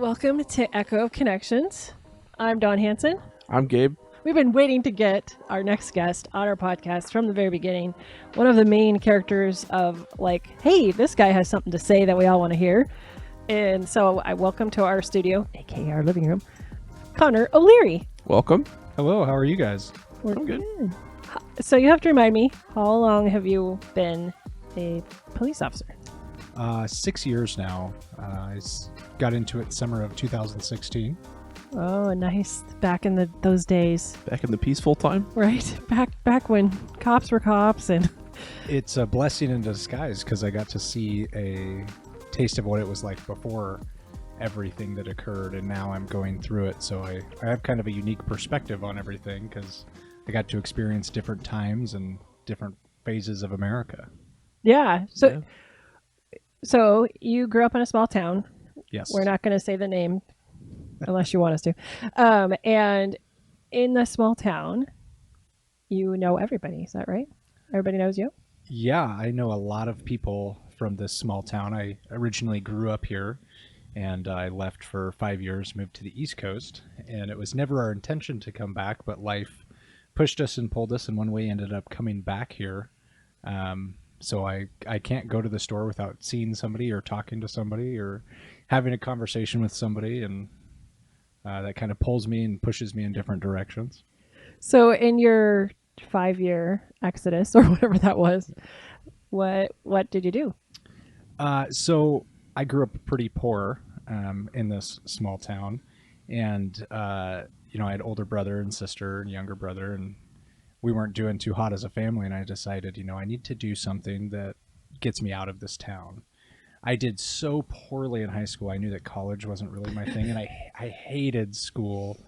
Welcome to Echo of Connections. I'm Dawn Hansen. I'm Gabe. We've been waiting to get our next guest on our podcast from the very beginning. One of the main characters of like, hey, this guy has something to say that we all want to hear. And so I welcome to our studio, aka our living room, Connor O'Leary. Welcome. Hello, how are you guys? We're I'm good. So you have to remind me, how long have you been a police officer? 6 years now. Got into it summer of 2016. Oh, nice. Back in those days, Back in the peaceful time. right? Back when cops were cops and It's a blessing in disguise because I got to see a taste of what it was like before everything that occurred, and now I'm going through it. So I have kind of a unique perspective on everything because I got to experience different times and different phases of America. yeah. So you grew up in a small town. Yes. We're not going to say the name unless you want us to. And in the small town, you know everybody. Is that right? Everybody knows you? Yeah, I know a lot of people from this small town. I originally grew up here, and I left for 5 years, moved to the East Coast, and it was never our intention to come back, but life pushed us and pulled us, and one way ended up coming back here. So I can't go to the store without seeing somebody or talking to somebody or having a conversation with somebody, and that kind of pulls me and pushes me in different directions. So in your 5-year exodus or whatever that was, what did you do? So I grew up pretty poor in this small town, and I had older brother and sister and younger brother, and we weren't doing too hot as a family. And I decided, I need to do something that gets me out of this town. I did so poorly in high school. I knew that college wasn't really my thing, and I hated school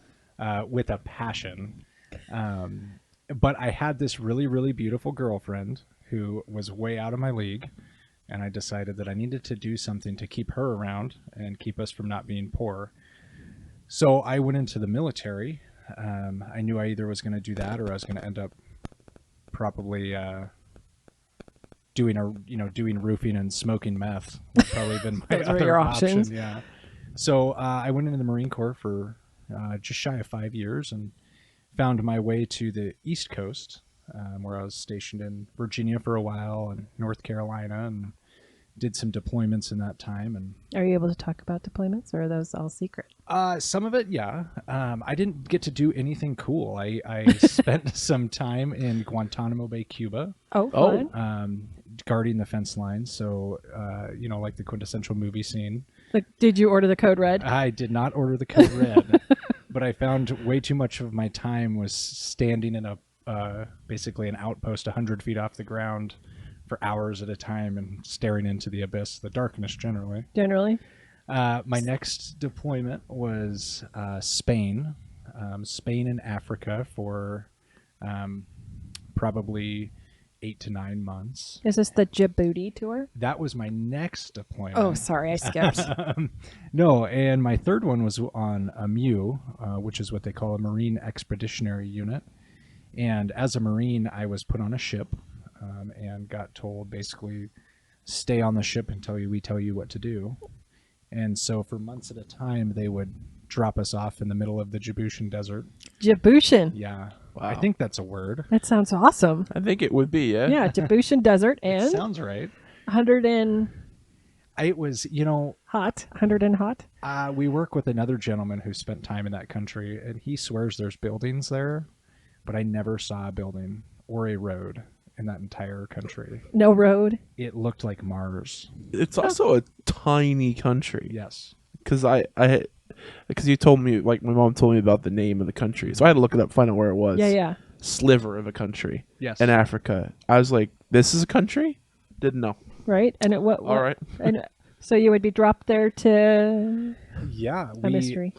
with a passion. But I had this really, really beautiful girlfriend who was way out of my league, and I decided that I needed to do something to keep her around and keep us from not being poor. So I went into the military. I knew I either was going to do that or I was going to end up probably doing roofing and smoking meth. Would probably been my Those were other your option. options. Yeah. So I went into the Marine Corps for just shy of 5 years and found my way to the East Coast, where I was stationed in Virginia for a while and North Carolina, and did some deployments in that time. And Are you able to talk about deployments, or are those all secret? some of it, yeah. I didn't get to do anything cool. I spent some time in Guantanamo Bay, Cuba, Oh, Oh. fun. guarding the fence line. So, like the quintessential movie scene. Like, did you order the code red? I did not order the code red, but I found way too much of my time was standing in basically an outpost 100 feet off the ground for hours at a time and staring into the abyss, the darkness generally. Generally. My next deployment was Spain. Spain and Africa for probably 8 to 9 months. Is this the Djibouti tour? That was my next deployment. Oh, sorry, I skipped. No, and my third one was on a MU, which is what they call a Marine Expeditionary Unit. And as a Marine, I was put on a ship and got told basically stay on the ship until we tell you what to do. And so for months at a time, they would drop us off in the middle of the Djiboutian desert. Djiboutian. Yeah, Wow. I think that's a word. That sounds awesome. I think it would be, yeah. Yeah, Djiboutian desert It and sounds right. 100 and It was, hot. 100 and hot. we work with another gentleman who spent time in that country, and he swears there's buildings there, but I never saw a building or a road in that entire country. No road. It looked like Mars. It's also a tiny country. Yes. Because because you told me, like my mom told me about the name of the country, so I had to look it up, find out where it was. Yeah. Sliver of a country Yes. in Africa. I was like, this is a country? Didn't know. Right? And what All right. And so you would be dropped there to Yeah. a mystery.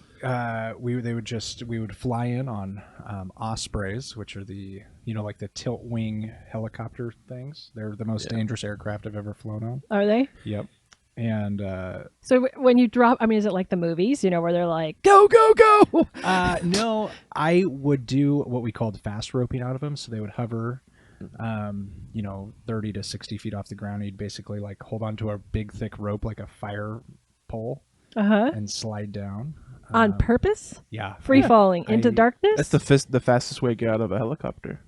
We would fly in on Ospreys, which are the like the tilt wing helicopter things. They're the most dangerous aircraft I've ever flown on. Are they? Yep. And So when you drop, I mean, is it like the movies, where they're like, go, go, go? no, I would do what we called fast roping out of them. So they would hover 30 to 60 feet off the ground. You'd basically like hold onto a big thick rope like a fire pole Uh-huh. and slide down. On purpose? Yeah. Free falling into I- darkness? That's the fastest way to get out of a helicopter.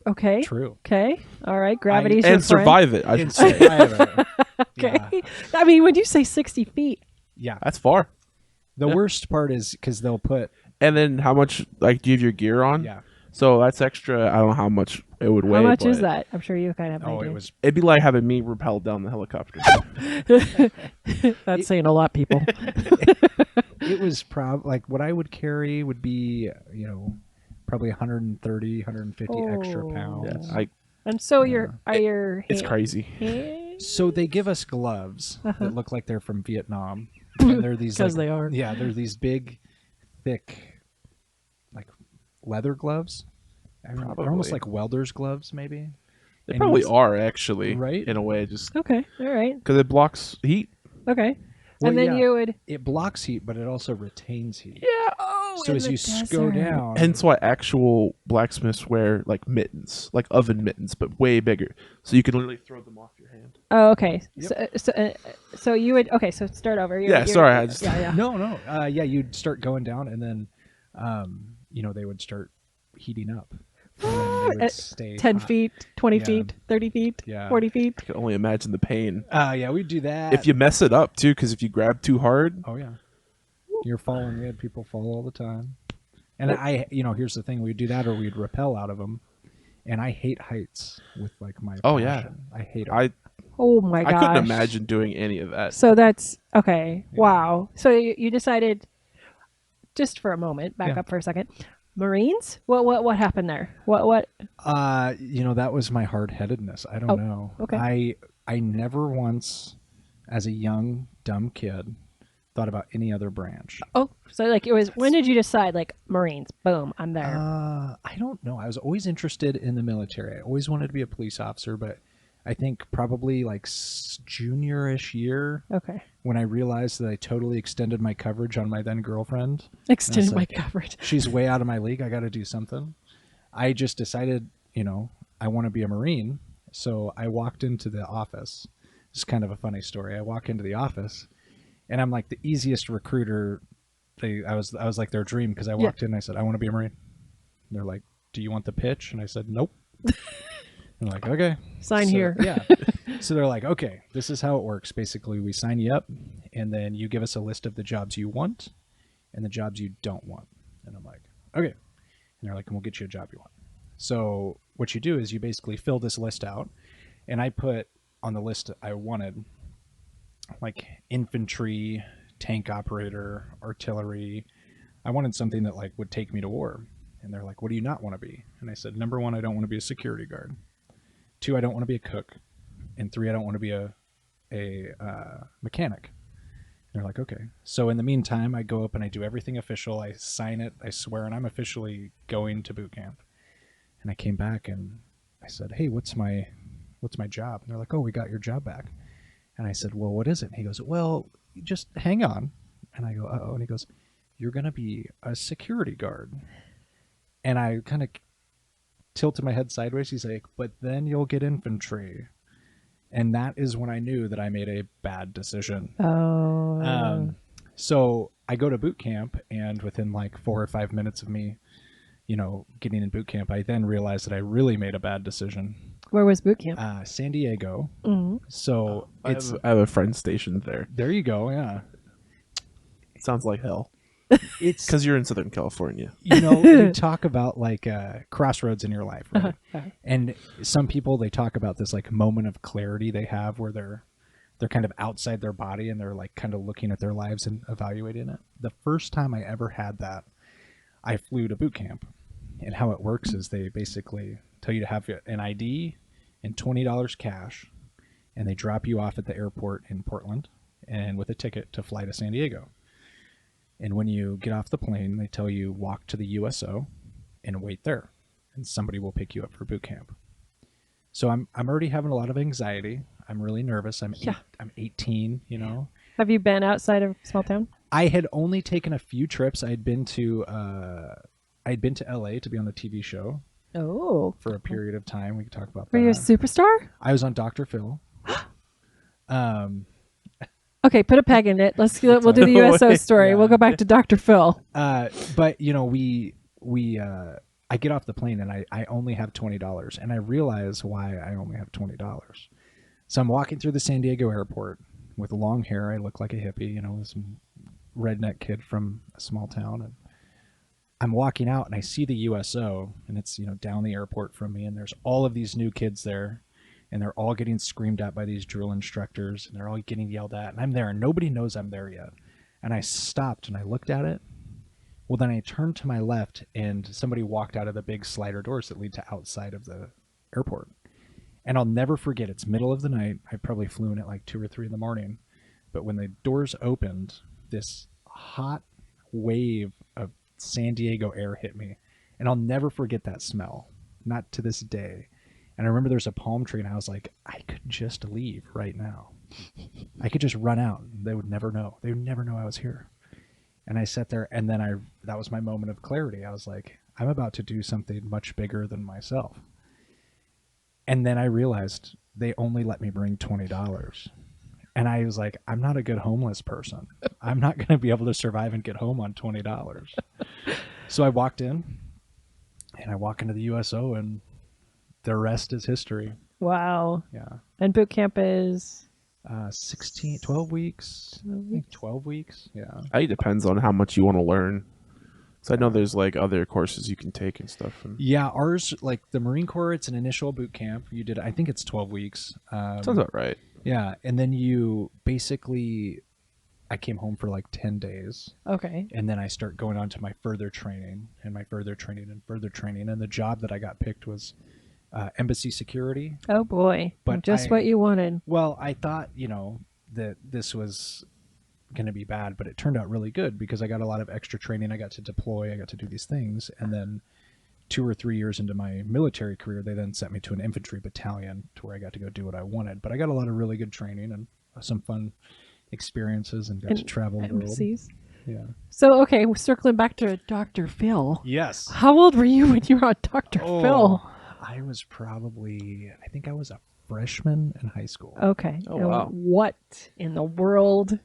Okay. True. Okay. All right. Gravity's your And friend. survive it, I should And say. survive it. Okay. Yeah. I mean, when you say 60 feet, Yeah. That's far. The worst part is because they'll put, And then how much, like, do you have your gear on? yeah. So that's extra. I don't know how much it would weigh. how much is but that? I'm sure you kind of have an Oh, idea. it was, It'd be like having me rappelled down the helicopter. That's saying a lot, people. it was like what I would carry would be, probably 130, 150 extra Oh. pounds. Yeah, And so your it's crazy. hands? So they give us gloves Uh-huh. that look like they're from Vietnam. And they're these 'Cause like, they are. Yeah, they're these big, thick, like leather gloves. I mean, they're almost Probably. like welder's gloves, maybe. They And probably you- are actually, Right? In a way, just Okay. All right. because it blocks heat. Okay. Well, and then yeah. you would. It blocks heat, but it also retains heat. Yeah. Oh, So in as the you go desert. down, Hence why actual blacksmiths wear like mittens, like oven mittens, but way bigger, so you can literally throw them off your hand. Oh, okay. Yep. So you would. Okay. So start over. Yeah, sorry, I just- Yeah. Yeah. no, yeah, you'd start going down, and then, they would start heating up. And then they would At stay 10 hot. feet, 20 Yeah. feet, 30 feet, Yeah. 40 feet. I can only imagine the pain Yeah, we'd do that. if you mess it up too, because if you grab too hard, Oh yeah, you're falling. We had people fall all the time. And here's the thing: we'd do that, or we'd rappel out of them. And I hate heights with like my. Oh, yeah. passion. I hate them. I Oh my I gosh. couldn't imagine doing any of that. So that's okay. Yeah. Wow. So you decided, just for a moment, back Yeah. up for a second. Marines? What happened there? What? That was my hard-headedness. I don't Oh, know. okay. I never once, as a young dumb kid, thought about any other branch. Oh, so like it was. When did you decide? Like Marines? Boom, I'm there. I don't know. I was always interested in the military. I always wanted to be a police officer, but I think probably like junior-ish year Okay. when I realized that I totally extended my coverage on my then girlfriend. Extended my like- coverage. She's way out of my league. I got to do something. I just decided, I want to be a Marine. So I walked into the office. It's kind of a funny story. I walk into the office, and I'm like the easiest recruiter. I was like their dream because I walked in and I said, I want to be a Marine. And they're like, do you want the pitch? And I said, nope. I'm like, okay. Sign So- here. Yeah. So they're like, okay, this is how it works. Basically, we sign you up, and then you give us a list of the jobs you want and the jobs you don't want. And I'm like, okay. And they're like, and we'll get you a job you want. So what you do is you basically fill this list out, and I put on the list I wanted like infantry, tank operator, artillery. I wanted something that like would take me to war. And they're like, what do you not want to be? And I said, number 1, I don't want to be a security guard. 2, I don't want to be a cook. And 3, I don't want to be a mechanic. And they're like, okay. So in the meantime, I go up and I do everything official. I sign it. I swear, and I'm officially going to boot camp. And I came back and I said, hey, what's my job? And they're like, oh, we got your job back. And I said, well, what is it? And he goes, well, just hang on. And I go, uh-oh. And he goes, you're going to be a security guard. And I kind of tilted my head sideways. He's like, but then you'll get infantry. And that is when I knew that I made a bad decision. Oh. So I go to boot camp, and within like 4 or 5 minutes of me, getting in boot camp, I then realized that I really made a bad decision. Where was boot camp? San Diego. Mhm. So I have a friend stationed there. there you go. Yeah. Sounds like hell It's because you're in Southern California. you talk about like crossroads in your life, right? Uh-huh. And some people, they talk about this like moment of clarity they have where they're kind of outside their body and they're like kind of looking at their lives and evaluating it. The first time I ever had that, I flew to boot camp. And how it works is they basically tell you to have an ID and $20 cash, and they drop you off at the airport in Portland and with a ticket to fly to San Diego. And when you get off the plane, they tell you walk to the USO and wait there, and somebody will pick you up for boot camp. So I'm already having a lot of anxiety. I'm really nervous. I'm 18, Have you been outside of small town? I had only taken a few trips. I'd been to LA to be on the TV show Oh. for a period of time. We could talk about Were that. you a superstar? I was on Dr. Phil. Okay, put a peg in it. We'll do the USO story. Yeah. We'll go back to Dr. Phil. But you know, I get off the plane and I only have $20, and I realize why I only have $20. So I'm walking through the San Diego airport with long hair. I look like a hippie, you know, this redneck kid from a small town, and I'm walking out and I see the USO, and it's, you know, down the airport from me, and there's all of these new kids there, and they're all getting screamed at by these drill instructors, and they're all getting yelled at, and I'm there and nobody knows I'm there yet. And I stopped and I looked at it. Well, then I turned to my left and somebody walked out of the big slider doors that lead to outside of the airport. And I'll never forget, it's middle of the night. I probably flew in at like 2 or 3 in the morning. But when the doors opened, this hot wave of San Diego air hit me. And I'll never forget that smell, not to this day. And I remember there's a palm tree, and I was like, I could just leave right now. I could just run out. They would never know. They would never know I was here. And I sat there, and then that was my moment of clarity. I was like, I'm about to do something much bigger than myself. And then I realized they only let me bring $20. And I was like, I'm not a good homeless person. I'm not going to be able to survive and get home on $20. So I walked in, and I walk into the USO, and the rest is history. Wow. Yeah. And boot camp is 12 weeks. I think 12 weeks. Yeah. I think it depends on how much you want to learn. So I know there's like other courses you can take and stuff. And Yeah, ours, like the Marine Corps, it's an initial boot camp. You did, I think it's 12 weeks. sounds about right. Yeah, and then you basically, I came home for like 10 days, okay. and then I start going on to my further training, and my further training, and further training, and the job that I got picked was embassy security. Oh boy. But Just what you wanted. Well, I thought, you know, that this was going to be bad, but it turned out really good because I got a lot of extra training. I got to deploy, I got to do these things, and then 2 or 3 years into my military career, they then sent me to an infantry battalion to where I got to go do what I wanted. But I got a lot of really good training and some fun experiences, and got to travel the world. Embassies. Yeah. So, okay, we're circling back to Dr. Phil. Yes. How old were you when you were on Dr. Phil? I was probably, I think I was a freshman in high school. Okay. Oh, And wow. what in the world?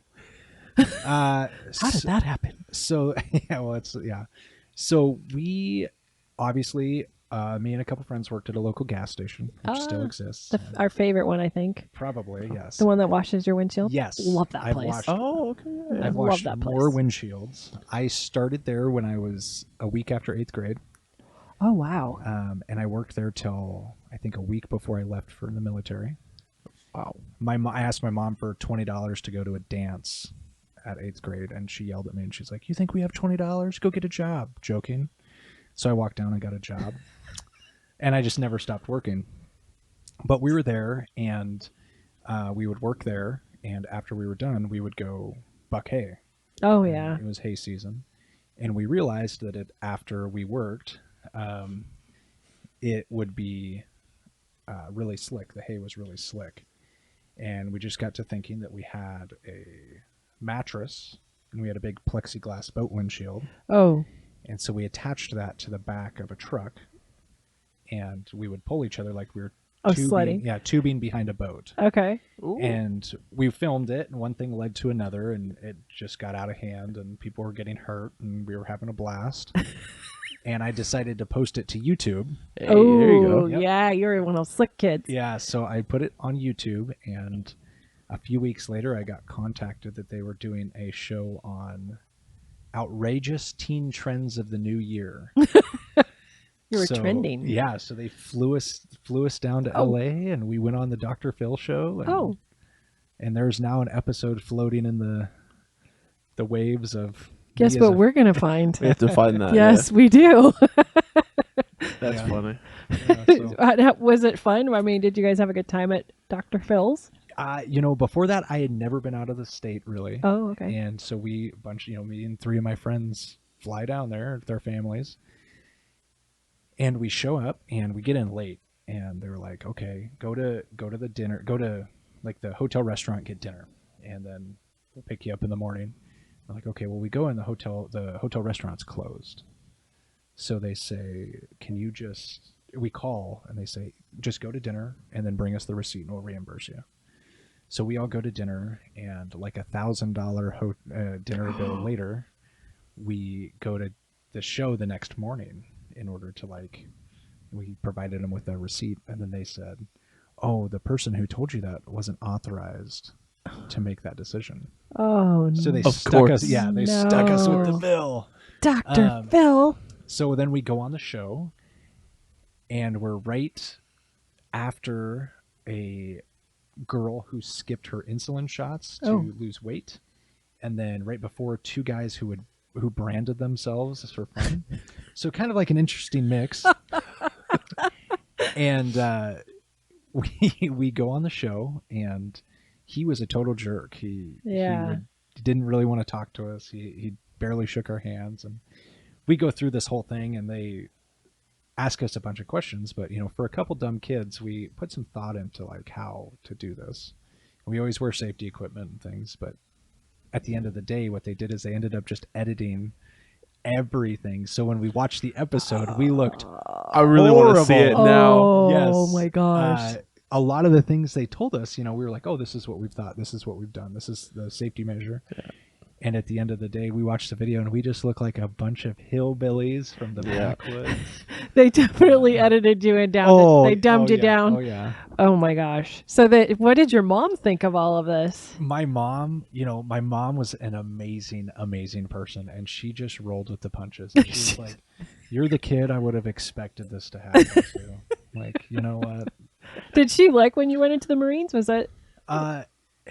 How How did that happen? So yeah, well, yeah. So we obviously, me and a couple friends worked at a local gas station, which still exists. Our favorite one, I think. Probably, yes. The one that washes your windshield? Yes, Love that I've place. watched- Oh, okay. Yeah, I've love watched that place. more windshields. I started there when I was a week after 8th grade, Oh, wow. and I worked there till I think a week before I left for the military. Wow. I asked my mom for $20 to go to a dance at 8th grade, and she yelled at me, and she's like, "You think we have $20? Go get a job." Joking. So I walked down and got a job, and I just never stopped working. But we were there, and we would work there, and after we were done, we would go buck hay. Oh, yeah. It was hay season, and we realized that after we worked, it would be really slick. The hay was really slick, and we just got to thinking that we had a mattress and we had a big plexiglass boat windshield, Oh, and so we attached that to the back of a truck, and we would pull each other like we were sledding. tubing behind a boat. okay. Ooh. And we filmed it, and one thing led to another, and it just got out of hand, and people were getting hurt, and we were having a blast. And I decided to post it to YouTube. Hey, Oh, there you go. Yep. yeah. You're one of those slick kids. Yeah, so I put it on YouTube, and a few weeks later, I got contacted that they were doing a show on outrageous teen trends of the new year. You were So, trending. Yeah, so they flew us down to LA, and we went on the Dr. Phil show. And, and there's now an episode floating in the waves of. Guess me as what a- we're going to find? We have to find that. Yes, we do. That's Yeah. funny. Yeah, so- Was it fun? I mean, did you guys have a good time at Dr. Phil's? Before that, I had never been out of the state really. Oh, okay. And so me and 3 of my friends fly down there with their families, and we show up and we get in late, and they were like, "Okay, go to the dinner, go to like the hotel restaurant, get dinner, and then we'll pick you up in the morning." I'm like, "Okay, well, we go in the hotel restaurant's closed." So they say, we call and they say, "Just go to dinner and then bring us the receipt and we'll reimburse you." So we all go to dinner, and like $1,000 dinner bill later, we go to the show the next morning in order to we provided them with a receipt, and then they said, "Oh, the person who told you that wasn't authorized to make that decision." Oh, So they Of stuck us. course. Yeah, they stuck us with the No. bill. Dr. Phil. So then we go on the show, and we're right after a girl who skipped her insulin shots to Oh. lose weight, and then right before two guys who branded themselves for fun. So kind of like an interesting mix. And we go on the show, and he was a total jerk. He didn't really want to talk to us. He barely shook our hands, and we go through this whole thing, and they ask us a bunch of questions. But for a couple dumb kids, we put some thought into like how to do this. We always wear safety equipment and things, but at the end of the day, what they did is they ended up just editing everything. So when we watched the episode, we looked I really want to see it horrible. now. Oh, Yes. my gosh. A lot of the things they told us, we were like, oh, this is what we've thought. This is what we've done. This is the safety measure. Yeah. And at the end of the day, we watched the video, and we just look like a bunch of hillbillies from the backwoods. They definitely edited you and down. They dumbed you down. Oh, yeah. Oh my gosh. So what did your mom think of all of this? My mom was an amazing, amazing person, and she just rolled with the punches. And she was like, "You're the kid I would have expected this to happen to." Like, you know what? Did she like when you went into the Marines? Was that?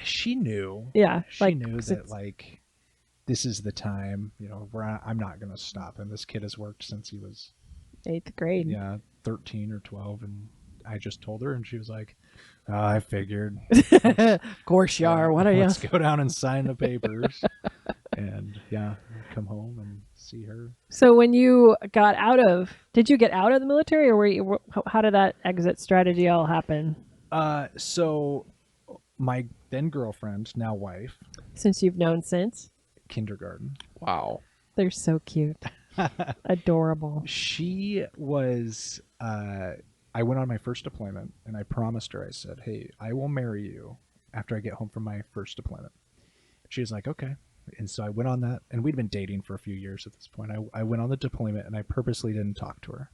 She knew. Yeah. She knew that this is the time, where I'm not going to stop. And this kid has worked since he was 8th grade. Yeah, 13 or 12, and I just told her, and she was like, "Oh, I figured." Of course you are. What are you? Let's go down and sign the papers. And come home and see her. So when you did you get out of the military, or how did that exit strategy all happen? So my then girlfriend, now wife, Since you've known since? kindergarten. Wow. They're so cute. Adorable. She was, I went on my first deployment, and I promised her, I said, "Hey, I will marry you after I get home from my first deployment." She was like, "Okay." And so I went on that, and we'd been dating for a few years at this point. I went on the deployment, and I purposely didn't talk to her.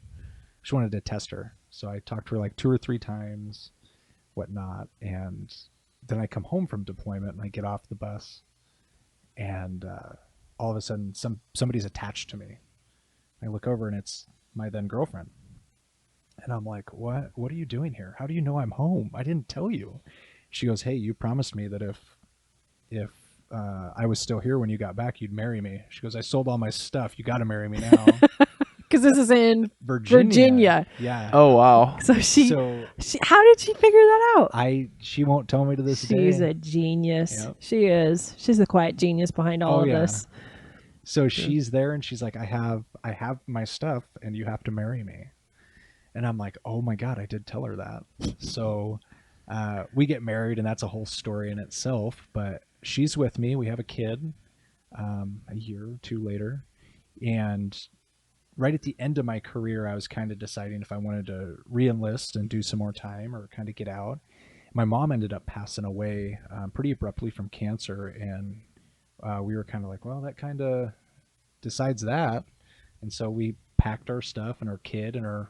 Just wanted to test her. So I talked to her like 2 or 3 times, whatnot. And then I come home from deployment, and I get off the bus, and all of a sudden somebody's attached to me. I look over, and it's my then girlfriend. And I'm like, "What are you doing here? How do you know I'm home? I didn't tell you." She goes, "Hey, you promised me that if I was still here when you got back, you'd marry me." She goes, "I sold all my stuff. You got to marry me now." Because this is in Virginia. Yeah. Oh wow. So how did she figure that out? She won't tell me to this day. She's a genius. Yep. She is. She's the quiet genius behind all of this. So she's there, and she's like, I have my stuff, and you have to marry me." And I'm like, "Oh my God, I did tell her that." So we get married, and that's a whole story in itself. But she's with me. We have a kid a year or 2 later. And right at the end of my career, I was kind of deciding if I wanted to re-enlist and do some more time or kind of get out. My mom ended up passing away pretty abruptly from cancer. And we were kind of like, well, that kind of decides that. And so we packed our stuff and our kid and our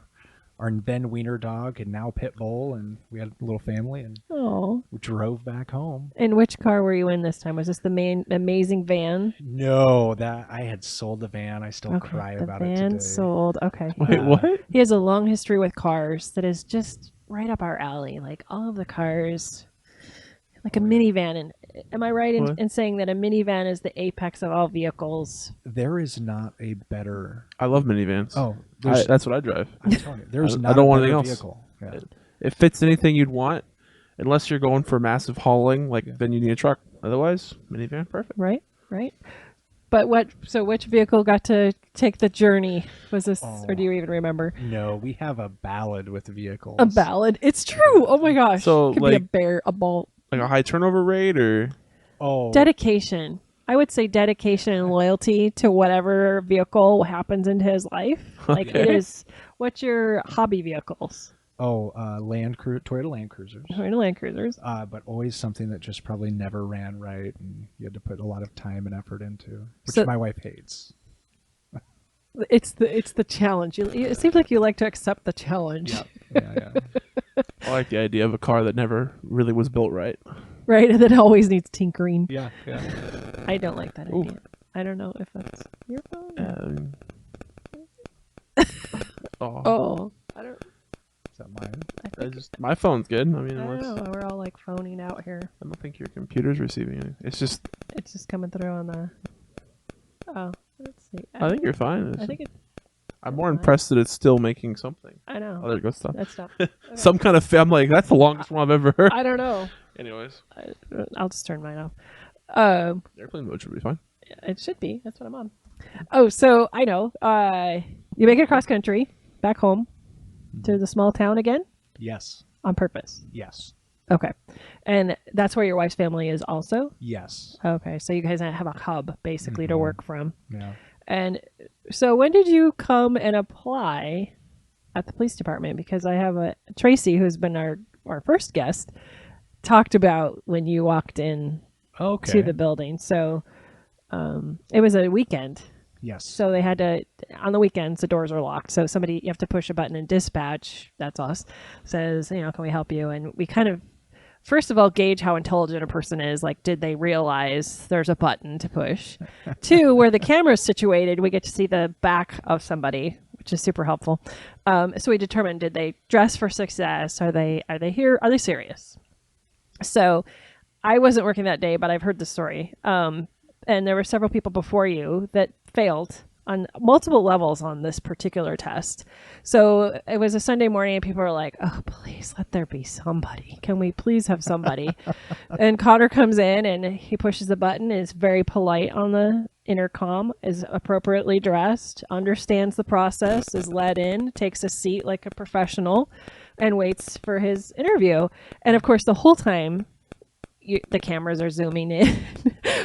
then wiener dog and now pit bull, and we had a little family, and we drove back home. And which car were you in this time? Was this the main amazing van? No, that I had sold the van. I still cry about it today. The van sold. Okay. Wait, what? He has a long history with cars that is just right up our alley. Like all of the cars, like a minivan. And am I right in saying that a minivan is the apex of all vehicles? There is not a better. I love minivans. Oh, that's what I drive. I'm telling you, there's not. I don't a want better anything else. vehicle. Yeah. It fits anything you'd want, unless you're going for massive hauling. Then you need a truck. Otherwise, minivan, perfect. Right. But which vehicle got to take the journey? Was this, or do you even remember? No, we have a ballad with vehicles. A ballad. It's true. Oh my gosh. So, could be a bear, a bull. Like a high turnover rate, or Dedication. I would say dedication and loyalty to whatever vehicle happens into his life. Like it is. What's your hobby vehicles? Toyota Land Cruisers. Toyota Land Cruisers. But always something that just probably never ran right, and you had to put a lot of time and effort into, which So- my wife hates. It's the challenge. It seems like you like to accept the challenge. Yeah. I like the idea of a car that never really was built right. Right? And that always needs tinkering. Yeah. I don't like that Ooh. idea. I don't know if that's your phone. Oh. I don't Is that mine? My phone's good. I mean, I don't unless, know. We're all like phoning out here. I don't think your computer's receiving it. It's just, It's just coming through on the. Oh, let's see. I think you're fine. I think it. I'm more impressed that it's still making something. I know. Oh, there it goes. Stop. That's stuff. Some kind of, I'm like, that's the longest one I've ever heard. I don't know. Anyways, I'll just turn mine off. airplane mode should be fine. It should be. That's what I'm on. Oh, so I know. You make it across country, back home, to the small town again Yes. on purpose. Yes. Okay, and that's where your wife's family is also. Yes. Okay, so you guys have a hub basically to work from. Yeah. And so when did you come and apply at the police department? Because I have Tracy, who's been our first guest, talked about when you walked in Okay. to the building. So it was a weekend. Yes. So they had to, on the weekends, the doors are locked. So you have to push a button and dispatch, that's us, says, can we help you? And we kind of, first of all, gauge how intelligent a person is. Like, did they realize there's a button to push? Two, where the camera is situated, we get to see the back of somebody, which is super helpful. So we determined, did they dress for success? Are they here? Are they serious? So I wasn't working that day, but I've heard the story. And there were several people before you that failed on multiple levels on this particular test. So it was a Sunday morning and people were like, oh, please let there be somebody. Can we please have somebody? And Connor comes in and he pushes the button, is very polite on the intercom, is appropriately dressed, understands the process, is led in, takes a seat like a professional, and waits for his interview. And of course, the whole time, the cameras are zooming in.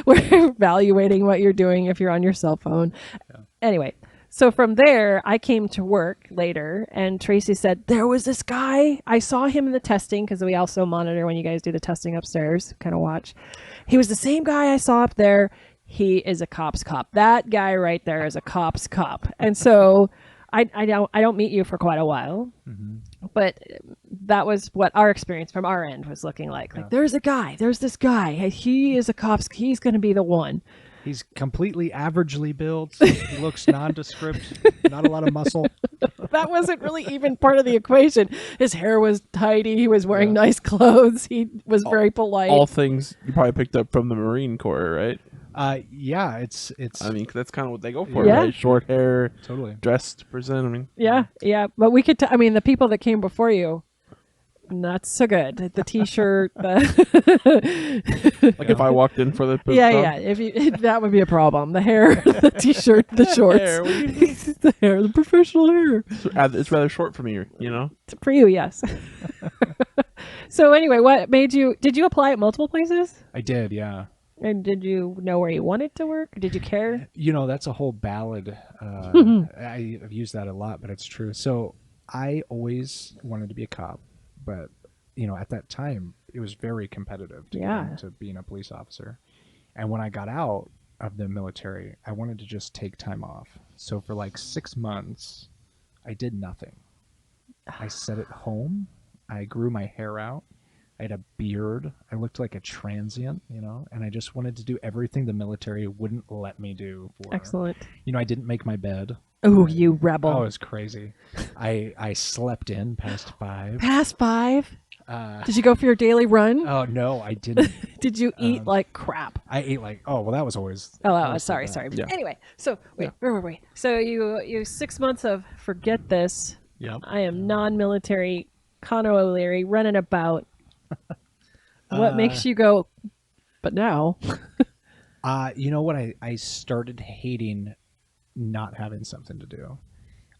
We're evaluating what you're doing if you're on your cell phone. Yeah. Anyway, so from there, I came to work later, and Tracy said, there was this guy. I saw him in the testing, because we also monitor when you guys do the testing upstairs, kind of watch. He was the same guy I saw up there. He is a cop's cop. That guy right there is a cop's cop. And so I don't meet you for quite a while. Mm-hmm. But that was what our experience from our end was looking like. Like, there's this guy. He is a cop. He's going to be the one. He's completely averagely built. He looks nondescript. Not a lot of muscle. That wasn't really even part of the equation. His hair was tidy. He was wearing nice clothes. He was very polite. All things you probably picked up from the Marine Corps, right? Yeah, it's. I mean, that's kind of what they go for, Yeah. right? Short hair, Totally dressed to present. I mean, Yeah. But we could. I mean, the people that came before you, not so good. The T-shirt. like if I walked in for the Yeah. If that would be a problem. The hair, the T-shirt, the shorts, hair, what do you the hair, the professional hair. it's rather short for me, For you, yes. So anyway, what made you? Did you apply at multiple places? I did, yeah. And did you know where you wanted to work? Did you care? That's a whole ballad. I've used that a lot, but it's true. So I always wanted to be a cop, but at that time it was very competitive to get into being a police officer. And when I got out of the military, I wanted to just take time off. So for like 6 months, I did nothing. I sat at home. I grew my hair out. I had a beard. I looked like a transient, and I just wanted to do everything the military wouldn't let me do. Excellent. I didn't make my bed. Oh, you rebel. Oh, it was crazy. I slept in past 5. Past 5? Did you go for your daily run? Oh, no, I didn't. Did you eat like crap? I ate well, that was always. Sorry. Yeah. Anyway, so wait, where were we? So you 6 months of forget this. Yep. I am non-military, Conor O'Leary, running about. What makes you go, but now? You know what? I started hating not having something to do.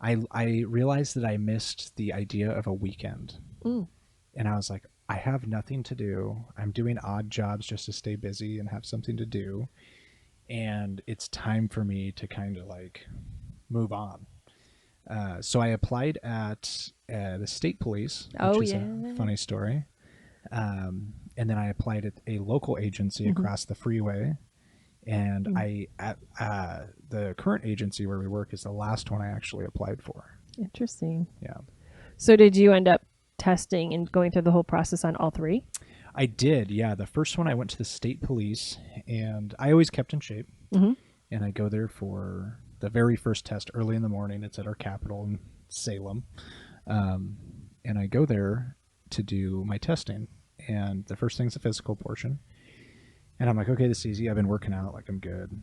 I realized that I missed the idea of a weekend. And I was like, I have nothing to do. I'm doing odd jobs just to stay busy and have something to do. And it's time for me to kind of like move on. So I applied at the state police, which Oh, is yeah. a funny story. And then I applied at a local agency across the freeway. And the current agency where we work is the last one I actually applied for. Interesting. Yeah. So did you end up testing and going through the whole process on all three? I did, yeah. The first one I went to the state police, and I always kept in shape. Mm-hmm. And I go there for the very first test early in the morning. It's at our capital in Salem. And I go there to do my testing. And the first thing's the physical portion. And I'm like, okay, this is easy. I've been working out. Like, I'm good.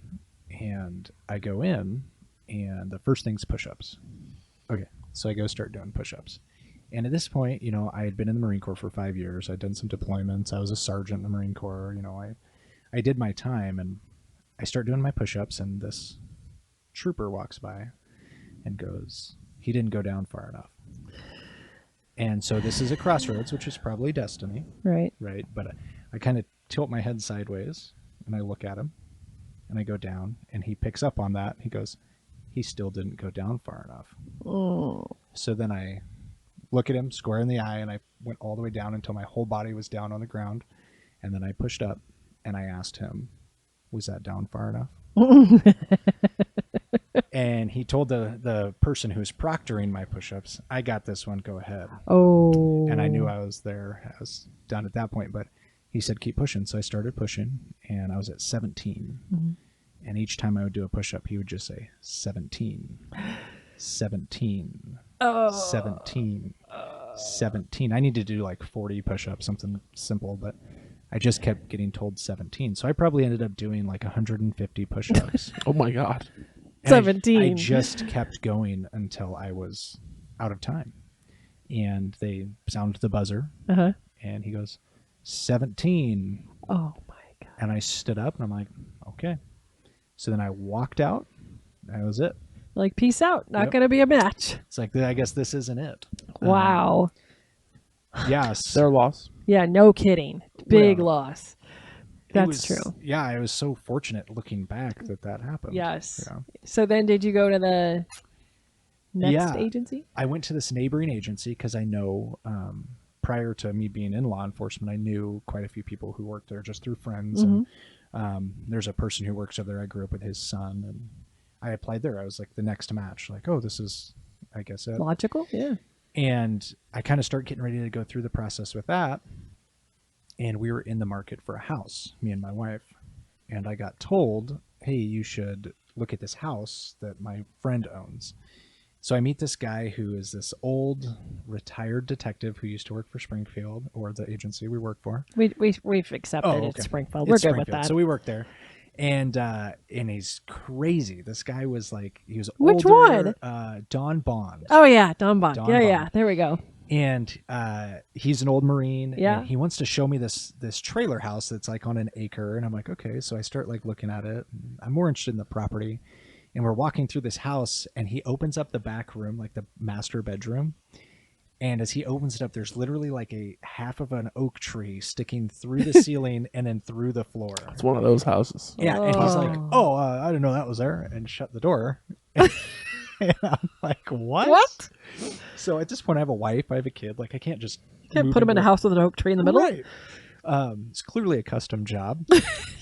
And I go in, and the first thing's push-ups. Okay, so I go start doing push-ups. And at this point, you know, I had been in the Marine Corps for 5 years. I'd done some deployments. I was a sergeant in the Marine Corps. You know, I did my time, and I start doing my push-ups, and this trooper walks by and goes, he didn't go down far enough. And so this is a crossroads, which is probably destiny. Right. Right. But I kind of tilt my head sideways, and I look at him, and I go down, and he picks up on that. He goes, he still didn't go down far enough. Oh. So then I look at him square in the eye, and I went all the way down until my whole body was down on the ground. And then I pushed up, and I asked him, was that down far enough? And he told the person who was proctoring my push-ups, I got this one, go ahead. Oh. And I knew I was there. I was done at that point, but he said, keep pushing. So I started pushing, and I was at 17. Mm-hmm. And each time I would do a push-up, he would just say, 17, 17, 17, 17. I need to do like 40 push-ups, something simple, but I just kept getting told 17. So I probably ended up doing like 150 push-ups. Oh my God. And 17. I just kept going until I was out of time. And they sounded the buzzer, Uh-huh. and he goes, 17. Oh my God. And I stood up, and I'm like, okay. So then I walked out. That was it. Like, peace out. Not Yep. going to be a match. It's like, I guess this isn't it. Wow. Yes. Their loss. Yeah, no kidding. Big Well, loss. It That's was- true. Yeah, I was so fortunate looking back that happened. Yes. Yeah. So then did you go to the next Yeah. agency? I went to this neighboring agency because I know prior to me being in law enforcement, I knew quite a few people who worked there just through friends. Mhm. And there's a person who works over there. I grew up with his son, and I applied there. I was like the next match, like, oh, this is, I guess, it. Logical? Yeah. And I kind of started getting ready to go through the process with that. And we were in the market for a house, me and my wife. And I got told, hey, you should look at this house that my friend owns. So I meet this guy who is this old retired detective who used to work for Springfield, or the agency we work for. We've accepted Oh, okay. it's Springfield. We're It's good with Springfield. that. So we work there. And he's crazy. This guy was like, he was Which older. one? Don Bond. Oh yeah, Don Bond. Don Yeah. Bond. There we go. And he's an old Marine. Yeah. And he wants to show me this trailer house that's like on an acre. And I'm like, okay. So I start like looking at it. I'm more interested in the property. And we're walking through this house, and he opens up the back room, like the master bedroom. And as he opens it up, there's literally like a half of an oak tree sticking through the ceiling and then through the floor. It's one of those houses. Yeah, and he's like, Oh. I didn't know that was there, and shut the door. And I'm like, what? What? So at this point, I have a wife, I have a kid. Like, I can't just Can't move put him in a into house with an oak tree in the middle. Right. It's clearly a custom job.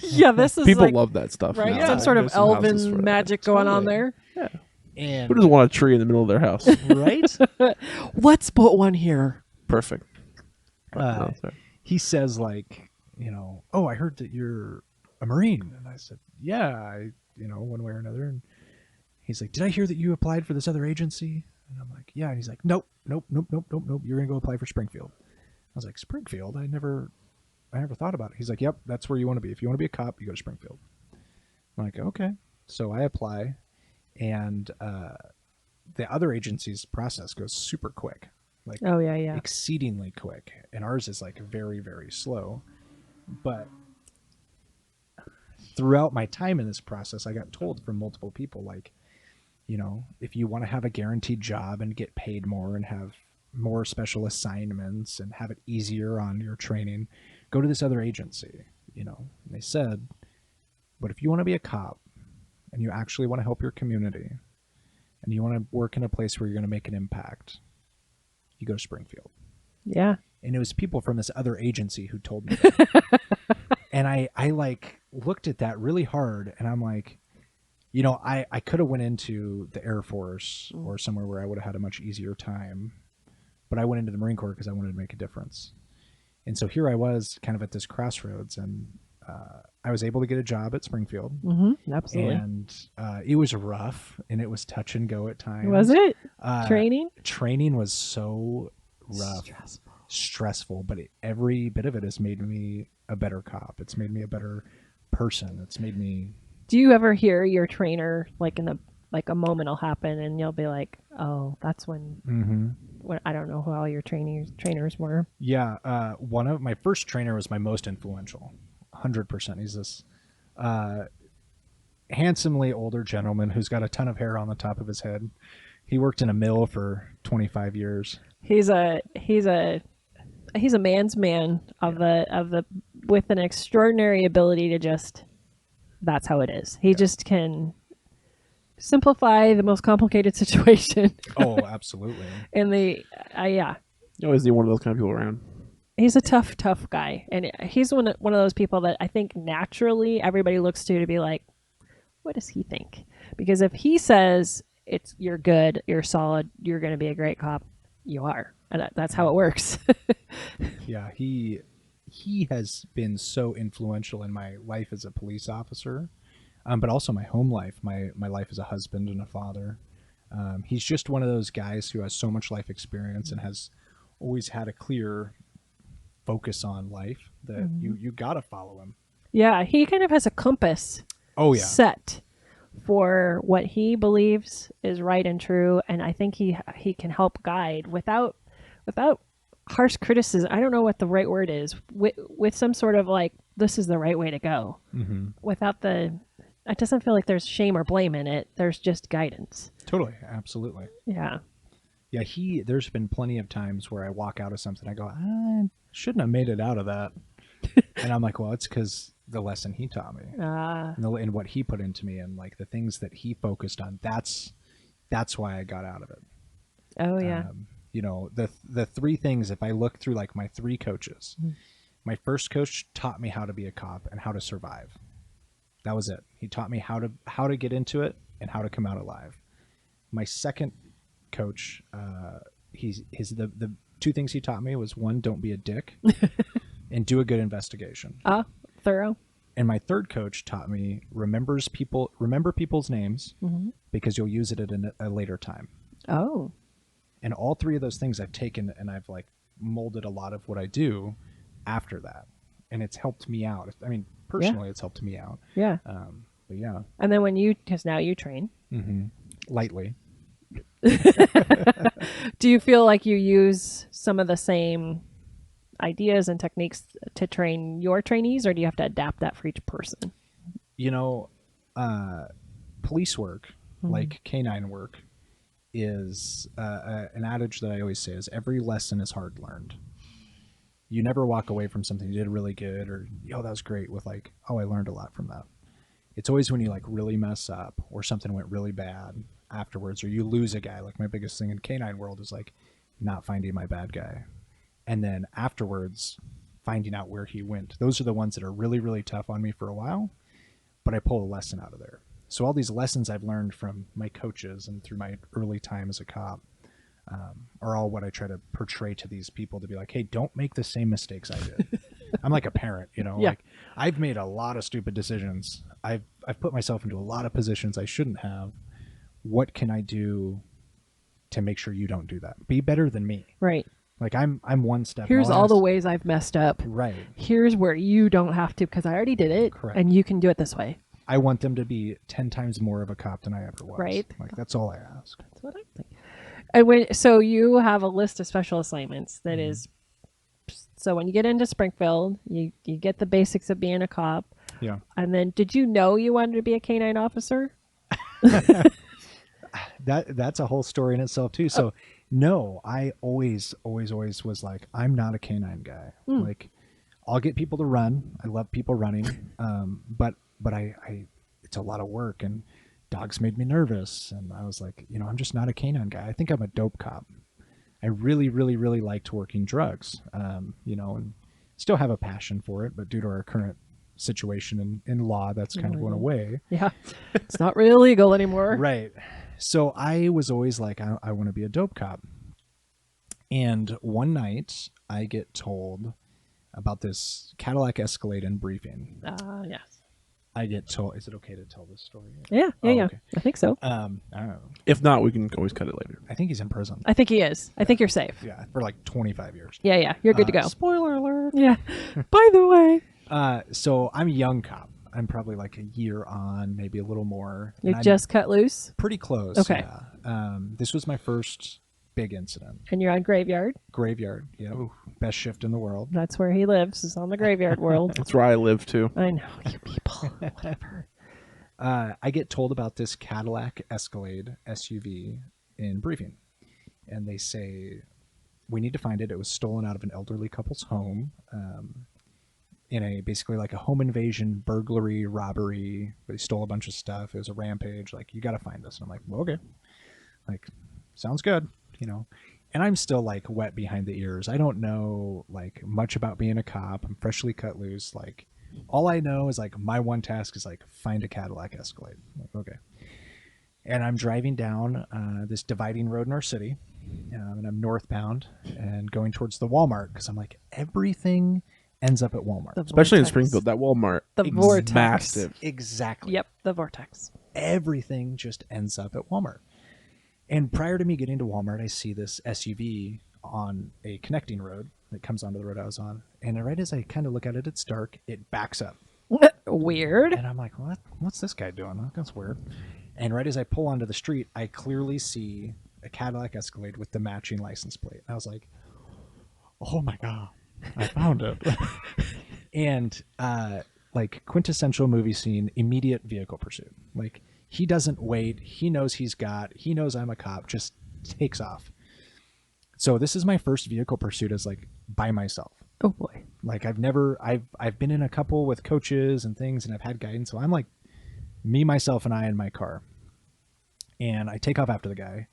Yeah, this is People like, love that stuff. right. Yeah, Some sort of There's some houses elven for that. magic going on Totally. there. And Who doesn't want a tree in the middle of their house? right, Let's put one here. Perfect. Uh, No, sorry. he says like, oh, I heard that you're a Marine, and I said, yeah, one way or another. And he's like, did I hear that you applied for this other agency? And I'm like, yeah. And he's like, nope. You're gonna go apply for Springfield. I was like, Springfield? I never thought about it. He's like, yep, that's where you want to be. If you want to be a cop, you go to Springfield. I'm like, okay. So I apply, and the other agency's process goes super quick, like Oh yeah. exceedingly quick, and ours is like very, very slow. But throughout my time in this process, I got told from multiple people, like, if you want to have a guaranteed job and get paid more and have more special assignments and have it easier on your training, go to this other agency. And they said, but if you want to be a cop and you actually want to help your community and you want to work in a place where you're going to make an impact, you go to Springfield. Yeah. And it was people from this other agency who told me that. And I like looked at that really hard, and I'm like, you know, I could have went into the Air Force or somewhere where I would have had a much easier time, but I went into the Marine Corps because I wanted to make a difference. And so here I was kind of at this crossroads, and I was able to get a job at Springfield. Absolutely. And it was rough, and it was touch and go at times. Was it? Training? Training was so rough, stressful, but every bit of it has made me a better cop. It's made me a better person. It's made me... Do you ever hear your trainer, like a moment will happen and you'll be like, oh, that's when, when I don't know who all your trainers were. Yeah. One of my first trainer was my most influential, 100%. He's this handsomely older gentleman who's got a ton of hair on the top of his head. He worked in a mill for 25 years. He's a man's man of the with an extraordinary ability to just, that's how it is. He just can simplify the most complicated situation. Oh, absolutely. And yeah. Always the one of those kind of people around. He's a tough guy. And he's one of those people that I think naturally everybody looks to be like, what does he think? Because if he says you're good, you're solid, you're going to be a great cop, you are. And that's how it works. Yeah, he has been so influential in my life as a police officer, but also my home life, my life as a husband and a father. He's just one of those guys who has so much life experience and has always had a clear focus on life that you got to follow him. Yeah, he kind of has a compass set for what he believes is right and true, and I think he can help guide without harsh criticism. I don't know what the right word is, with some sort of like, this is the right way to go, without it doesn't feel like there's shame or blame in it. There's just guidance. Totally, absolutely. Yeah. There's been plenty of times where I walk out of something, I go, I shouldn't have made it out of that. And I'm like, well, it's because the lesson he taught me and what he put into me, and like the things that he focused on, that's why I got out of it. Oh yeah. You know, the three things, if I look through like my three coaches, my first coach taught me how to be a cop and how to survive. That was it. He taught me how to get into it and how to come out alive. My second coach, the two things he taught me was, one, don't be a dick and do a good investigation. Thorough. And my third coach taught me, remember people's names because you'll use it at a later time. Oh. And all three of those things I've taken, and I've like molded a lot of what I do after that. And it's helped me out. I mean, personally, it's helped me out. Yeah. But yeah. And then because now you train. Lightly. Do you feel like you use some of the same ideas and techniques to train your trainees, or do you have to adapt that for each person? You know, police work, like K-9 work, is an adage that I always say is, every lesson is hard learned. You never walk away from something you did really good, or, that was great, with like, oh, I learned a lot from that. It's always when you like really mess up or something went really bad afterwards, or you lose a guy. Like my biggest thing in K-9 world is like not finding my bad guy. And then afterwards, finding out where he went. Those are the ones that are really, really tough on me for a while, but I pull a lesson out of there. So all these lessons I've learned from my coaches and through my early time as a cop are all what I try to portray to these people, to be like, hey, don't make the same mistakes I did. I'm like a parent, like I've made a lot of stupid decisions. I've put myself into a lot of positions I shouldn't have. What can I do to make sure you don't do that? Be better than me. Right. Like I'm one step. Here's all the ways I've messed up. Right. Here's where you don't have to, because I already did it. Correct. And you can do it this way. I want them to be 10 times more of a cop than I ever was. Right. Like that's all I ask. That's what I think. And so you have a list of special assignments that is, so when you get into Springfield, you get the basics of being a cop. Yeah. And then did you know you wanted to be a K-9 officer? That's a whole story in itself too. So no, I always was like, I'm not a K-9 guy. Like I'll get people to run. I love people running. But I it's a lot of work, and dogs made me nervous. And I was like, I'm just not a canine guy. I think I'm a dope cop. I really, really, really liked working drugs, and still have a passion for it. But due to our current situation in law, that's kind of going away. Yeah. It's not really legal anymore. Right. So I was always like, I want to be a dope cop. And one night I get told about this Cadillac Escalade in briefing. Yes. I get told, is it okay to tell this story? Yeah. Okay. I think so. I don't know. If not, we can always cut it later. I think he's in prison. I think he is. I think you're safe. Yeah, for like 25 years. Yeah. You're good to go. Spoiler alert. Yeah. By the way. So I'm a young cop. I'm probably like a year on, maybe a little more. You just cut loose? Pretty close. Okay. Yeah. This was my first big incident. And you're on Graveyard? Graveyard. Yeah. Best shift in the world. That's where he lives, is on the Graveyard world. That's where I live too. I know, you people. Whatever. I get told about this Cadillac Escalade SUV in briefing. And they say, we need to find it. It was stolen out of an elderly couple's home. In a basically like a home invasion, burglary, robbery. They stole a bunch of stuff. It was a rampage. Like, you got to find this. And I'm like, well, okay. Like, sounds good, And I'm still like wet behind the ears. I don't know like much about being a cop. I'm freshly cut loose. Like, all I know is like my one task is like find a Cadillac Escalade. I'm like, okay. And I'm driving down this dividing road in our city, and I'm northbound and going towards the Walmart because I'm like, everything ends up at Walmart. Especially in Springfield, that Walmart. The vortex. Massive. Exactly. Yep, the vortex. Everything just ends up at Walmart. And prior to me getting to Walmart, I see this SUV on a connecting road that comes onto the road I was on. And right as I kind of look at it, it's dark. It backs up. Weird. And I'm like, what's this guy doing? That's weird. And right as I pull onto the street, I clearly see a Cadillac Escalade with the matching license plate. I was like, oh my God, I found it. And like quintessential movie scene, immediate vehicle pursuit. Like, he doesn't wait. He knows he knows I'm a cop, just takes off. So this is my first vehicle pursuit as like by myself. Oh boy. Like, I've been in a couple with coaches and things, and I've had guidance. So I'm like me, myself, and I in my car. And I take off after the guy.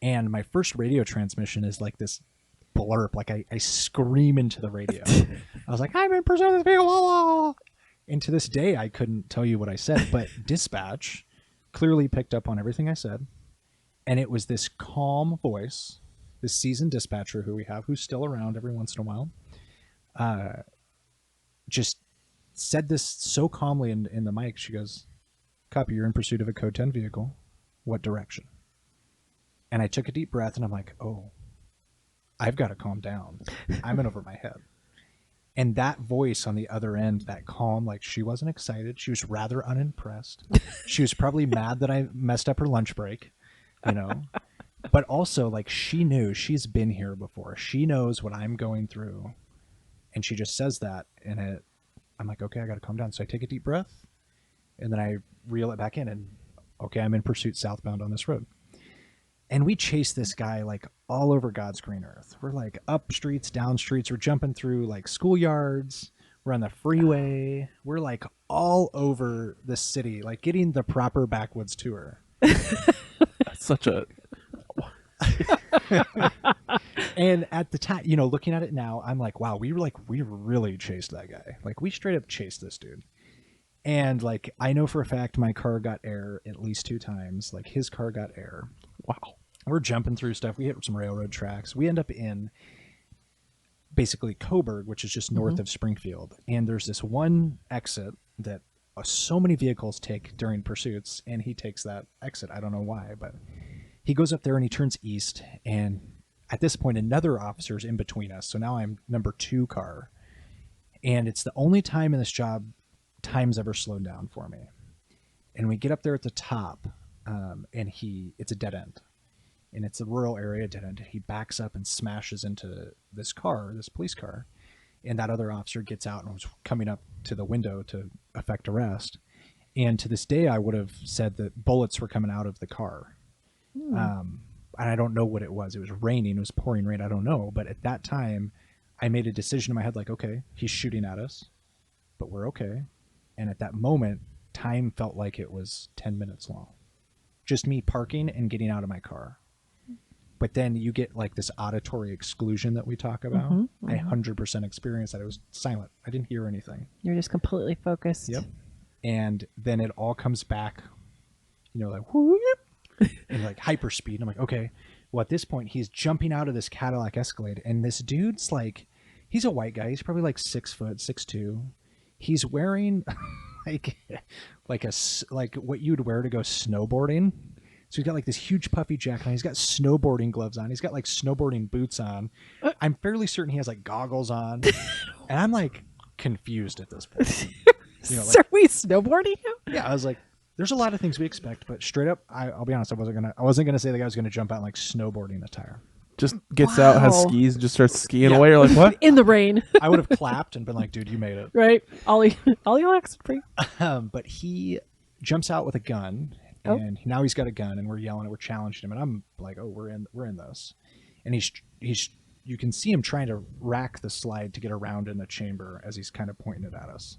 And my first radio transmission is like this blurb. Like, I scream into the radio. I was like, I'm in pursuit of this vehicle. Blah, blah, blah. And to this day, I couldn't tell you what I said, but dispatch clearly picked up on everything I said. And it was this calm voice, this seasoned dispatcher who we have, who's still around every once in a while, just said this so calmly in the mic. She goes, copy, you're in pursuit of a code 10 vehicle. What direction? And I took a deep breath and I'm like, oh, I've got to calm down. I'm in over my head. And that voice on the other end, that calm, like, she wasn't excited. She was rather unimpressed. She was probably mad that I messed up her lunch break, But also, like, she knew, she's been here before. She knows what I'm going through. And she just says that. And I'm like, okay, I got to calm down. So I take a deep breath. And then I reel it back in. And, okay, I'm in pursuit southbound on this road. And we chase this guy like all over God's green earth. We're like up streets, down streets. We're jumping through like schoolyards. We're on the freeway. We're like all over the city, like getting the proper backwoods tour. That's such a... And at the time, looking at it now, I'm like, wow, we really chased that guy. Like, we straight up chased this dude. And like, I know for a fact my car got air at least 2 times. Like, his car got air. Wow. We're jumping through stuff. We hit some railroad tracks. We end up in basically Coburg, which is just north of Springfield. And there's this one exit that so many vehicles take during pursuits, and he takes that exit. I don't know why, but he goes up there and he turns east. And at this point, another officer's in between us. So now I'm number 2 car. And it's the only time in this job time's ever slowed down for me. And we get up there at the top, and it's a dead end. And it's a rural area dead end. He backs up and smashes into this car, this police car. And that other officer gets out and was coming up to the window to effect arrest. And to this day, I would have said that bullets were coming out of the car. And I don't know what it was. It was raining. It was pouring rain. I don't know. But at that time, I made a decision in my head, like, okay, he's shooting at us, but we're okay. And at that moment, time felt like it was 10 minutes long. just me parking and getting out of my car. But then you get like this auditory exclusion that we talk about. I 100% experienced that. It was silent. I didn't hear anything. You're just completely focused. Yep. And then it all comes back, you know, like whoop, and like hyper speed. I'm like, okay. Well, at this point, he's jumping out of this Cadillac Escalade, and this dude's like, he's a white guy. He's probably like 6 foot, 6'2". He's wearing like what you'd wear to go snowboarding. So he's got like this huge puffy jacket on. He's got snowboarding gloves on. He's got like snowboarding boots on. I'm fairly certain he has like goggles on. And I'm like confused at this point. You know, like, So are we snowboarding him? yeah, I was like, there's a lot of things we expect, but straight up, I'll be honest, I wasn't gonna say the guy was gonna jump out like snowboarding attire. Just gets out, has Wow. skis, and just starts skiing Yeah. away. You're like, what? In the rain, I would have clapped and been like, dude, you made it. right? Ollie asked for you. But he jumps out with a gun, and now he's got a gun, and we're yelling and we're challenging him, and I'm like, oh, we're in this, and he's you can see him trying to rack the slide to get around in the chamber as he's kind of pointing it at us.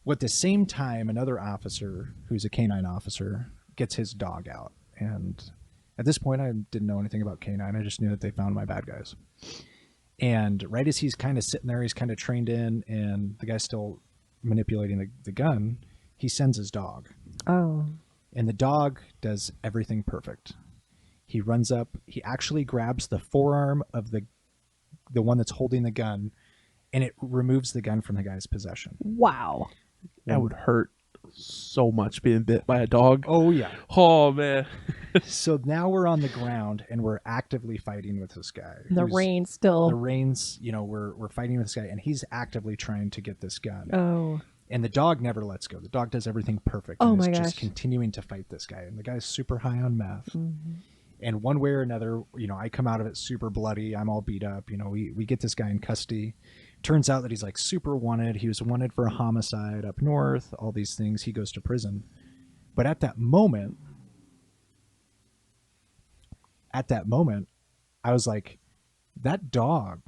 Well, at the same time, another officer who's a K-9 officer gets his dog out, and at this point, I didn't know anything about K-9. I just knew that they found my bad guys. And right as he's kind of sitting there, he's kind of trained in, and the guy's still manipulating the gun, he sends his dog. Oh. And the dog does everything perfect. He runs up, he actually grabs the forearm of the one that's holding the gun, and it removes the gun from the guy's possession. Wow. That would hurt so much being bit by a dog. Oh, yeah. Oh, man. So now we're on the ground, and we're actively fighting with this guy. The rain still. The rain's, you know, we're fighting with this guy, and he's actively trying to get this gun. Oh. And the dog never lets go. The dog does everything perfect. Oh and my is just gosh. continuing to fight this guy. And the guy's super high on meth. Mm-hmm. And one way or another, you know, I come out of it super bloody. I'm all beat up. You know, we get this guy in custody. Turns out that he's like super wanted. He was wanted for a homicide up north, all these things. He goes to prison. But at that moment, I was like, that dog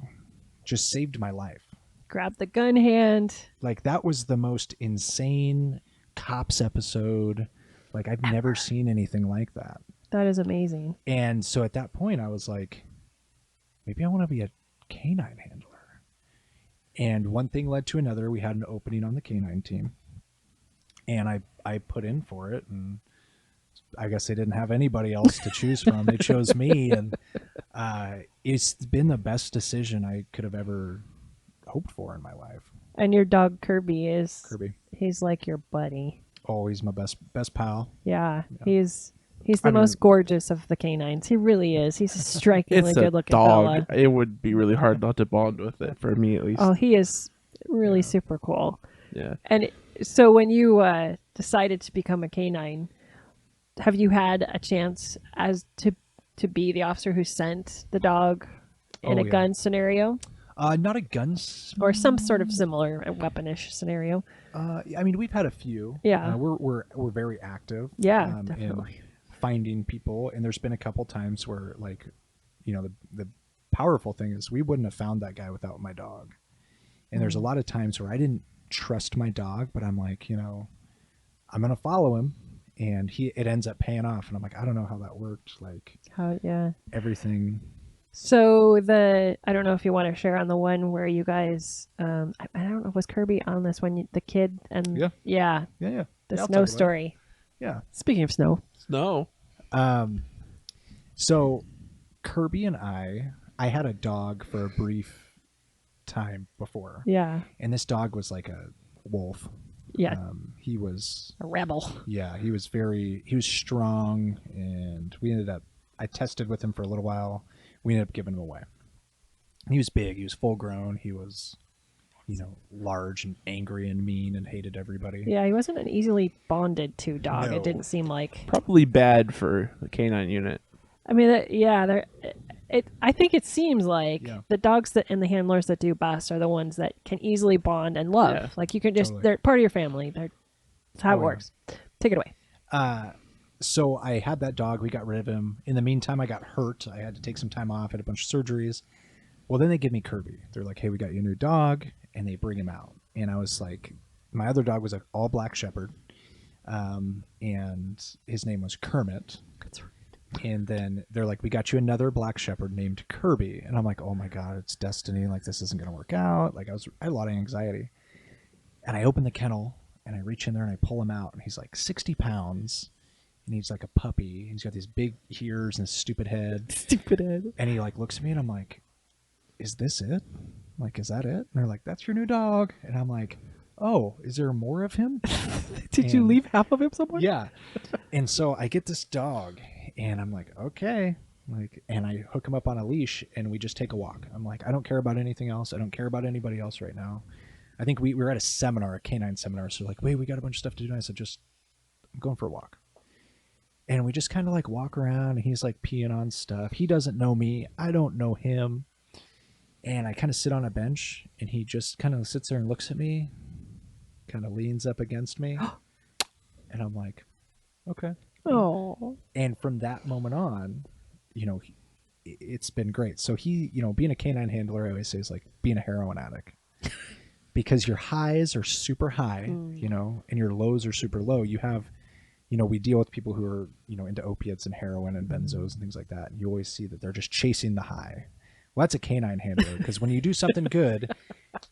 just saved my life. Grab the gun hand. Like, that was the most insane cops episode. Like, I've never seen anything like that. That is amazing. And so at that point, I was like, maybe I want to be a K-9 handler. And one thing led to another. We had an opening on the K-9 team. And I put in for it. And I guess they didn't have anybody else to choose from. They chose me. And it's been the best decision I could have ever hoped for in my life. And your dog Kirby is Kirby. He's like your buddy. Oh, he's my best pal. Yeah. He's the most gorgeous of the canines. He really is. He's a strikingly It's a good looking dog. fella. It would be really hard not to bond with it, for me at least. Oh, he is really super cool. Yeah. And so when you decided to become a canine, have you had a chance as to be the officer who sent the dog in Oh, a yeah. gun scenario Not a gun. or some sort of similar weaponish scenario? I mean, we've had a few. Yeah. We're very active. Yeah, in definitely. finding people, and there's been a couple times where, like, you know, the powerful thing is we wouldn't have found that guy without my dog. And there's a lot of times where I didn't trust my dog, but I'm like, you know, I'm gonna follow him, and it ends up paying off, and I'm like, I don't know how that worked. Like, Yeah. everything. So I don't know if you want to share on the one where you guys, I don't know, was Kirby on this one? The kid and Yeah. yeah, Yeah. the Yeah, I'll talk snow about it. story. Yeah. Speaking of snow, No. So Kirby and I had a dog for a brief time before. yeah, And this dog was like a wolf. yeah, He was, a rebel. yeah, he was strong, and I tested with him for a little while. We ended up giving him away. He was big. He was full grown. He was, you know, large and angry and mean and hated everybody. Yeah, he wasn't an easily bonded to dog. No. It didn't seem like. Probably bad for the canine unit. I mean, I think it seems like Yeah. the dogs and the handlers that do best are the ones that can easily bond and love. Yeah. Like you can just, Totally. they're part of your family. That's how Oh, it yeah. works. Take it away. So I had that dog. We got rid of him. In the meantime, I got hurt. I had to take some time off. Had a bunch of surgeries. Well, then they give me Kirby. They're like, hey, we got you a new dog. And they bring him out. And I was like, my other dog was an all black shepherd. and his name was Kermit. That's right. And then they're like, we got you another black shepherd named Kirby. And I'm like, oh my God, it's destiny. Like, this isn't going to work out. Like, I had a lot of anxiety. And I open the kennel and I reach in there and I pull him out. And he's like 60 pounds. And he's like a puppy. He's got these big ears and a stupid head. Stupid head. And he like looks at me and I'm like, is this it? Like, is that it? And they're like, that's your new dog. And I'm like, oh, is there more of him? Did you leave half of him somewhere? Yeah. And so I get this dog and I'm like, okay. Like, and I hook him up on a leash and we just take a walk. I'm like, I don't care about anything else. I don't care about anybody else right now. I think we were at a seminar, a K-9 seminar. So like, wait, we got a bunch of stuff to do. And I said, I'm going for a walk. And we just kind of like walk around and he's like peeing on stuff. He doesn't know me. I don't know him. And I kind of sit on a bench and he just kind of sits there and looks at me, kind of leans up against me. And I'm like, okay. Oh. And from that moment on, you know, it's been great. So he, you know, being a canine handler, I always say, is like being a heroin addict. Because your highs are super high, you know, and your lows are super low. You have, you know, we deal with people who are, you know, into opiates and heroin and benzos and things like that. And you always see that they're just chasing the high. Well, that's a canine handler, because when you do something good,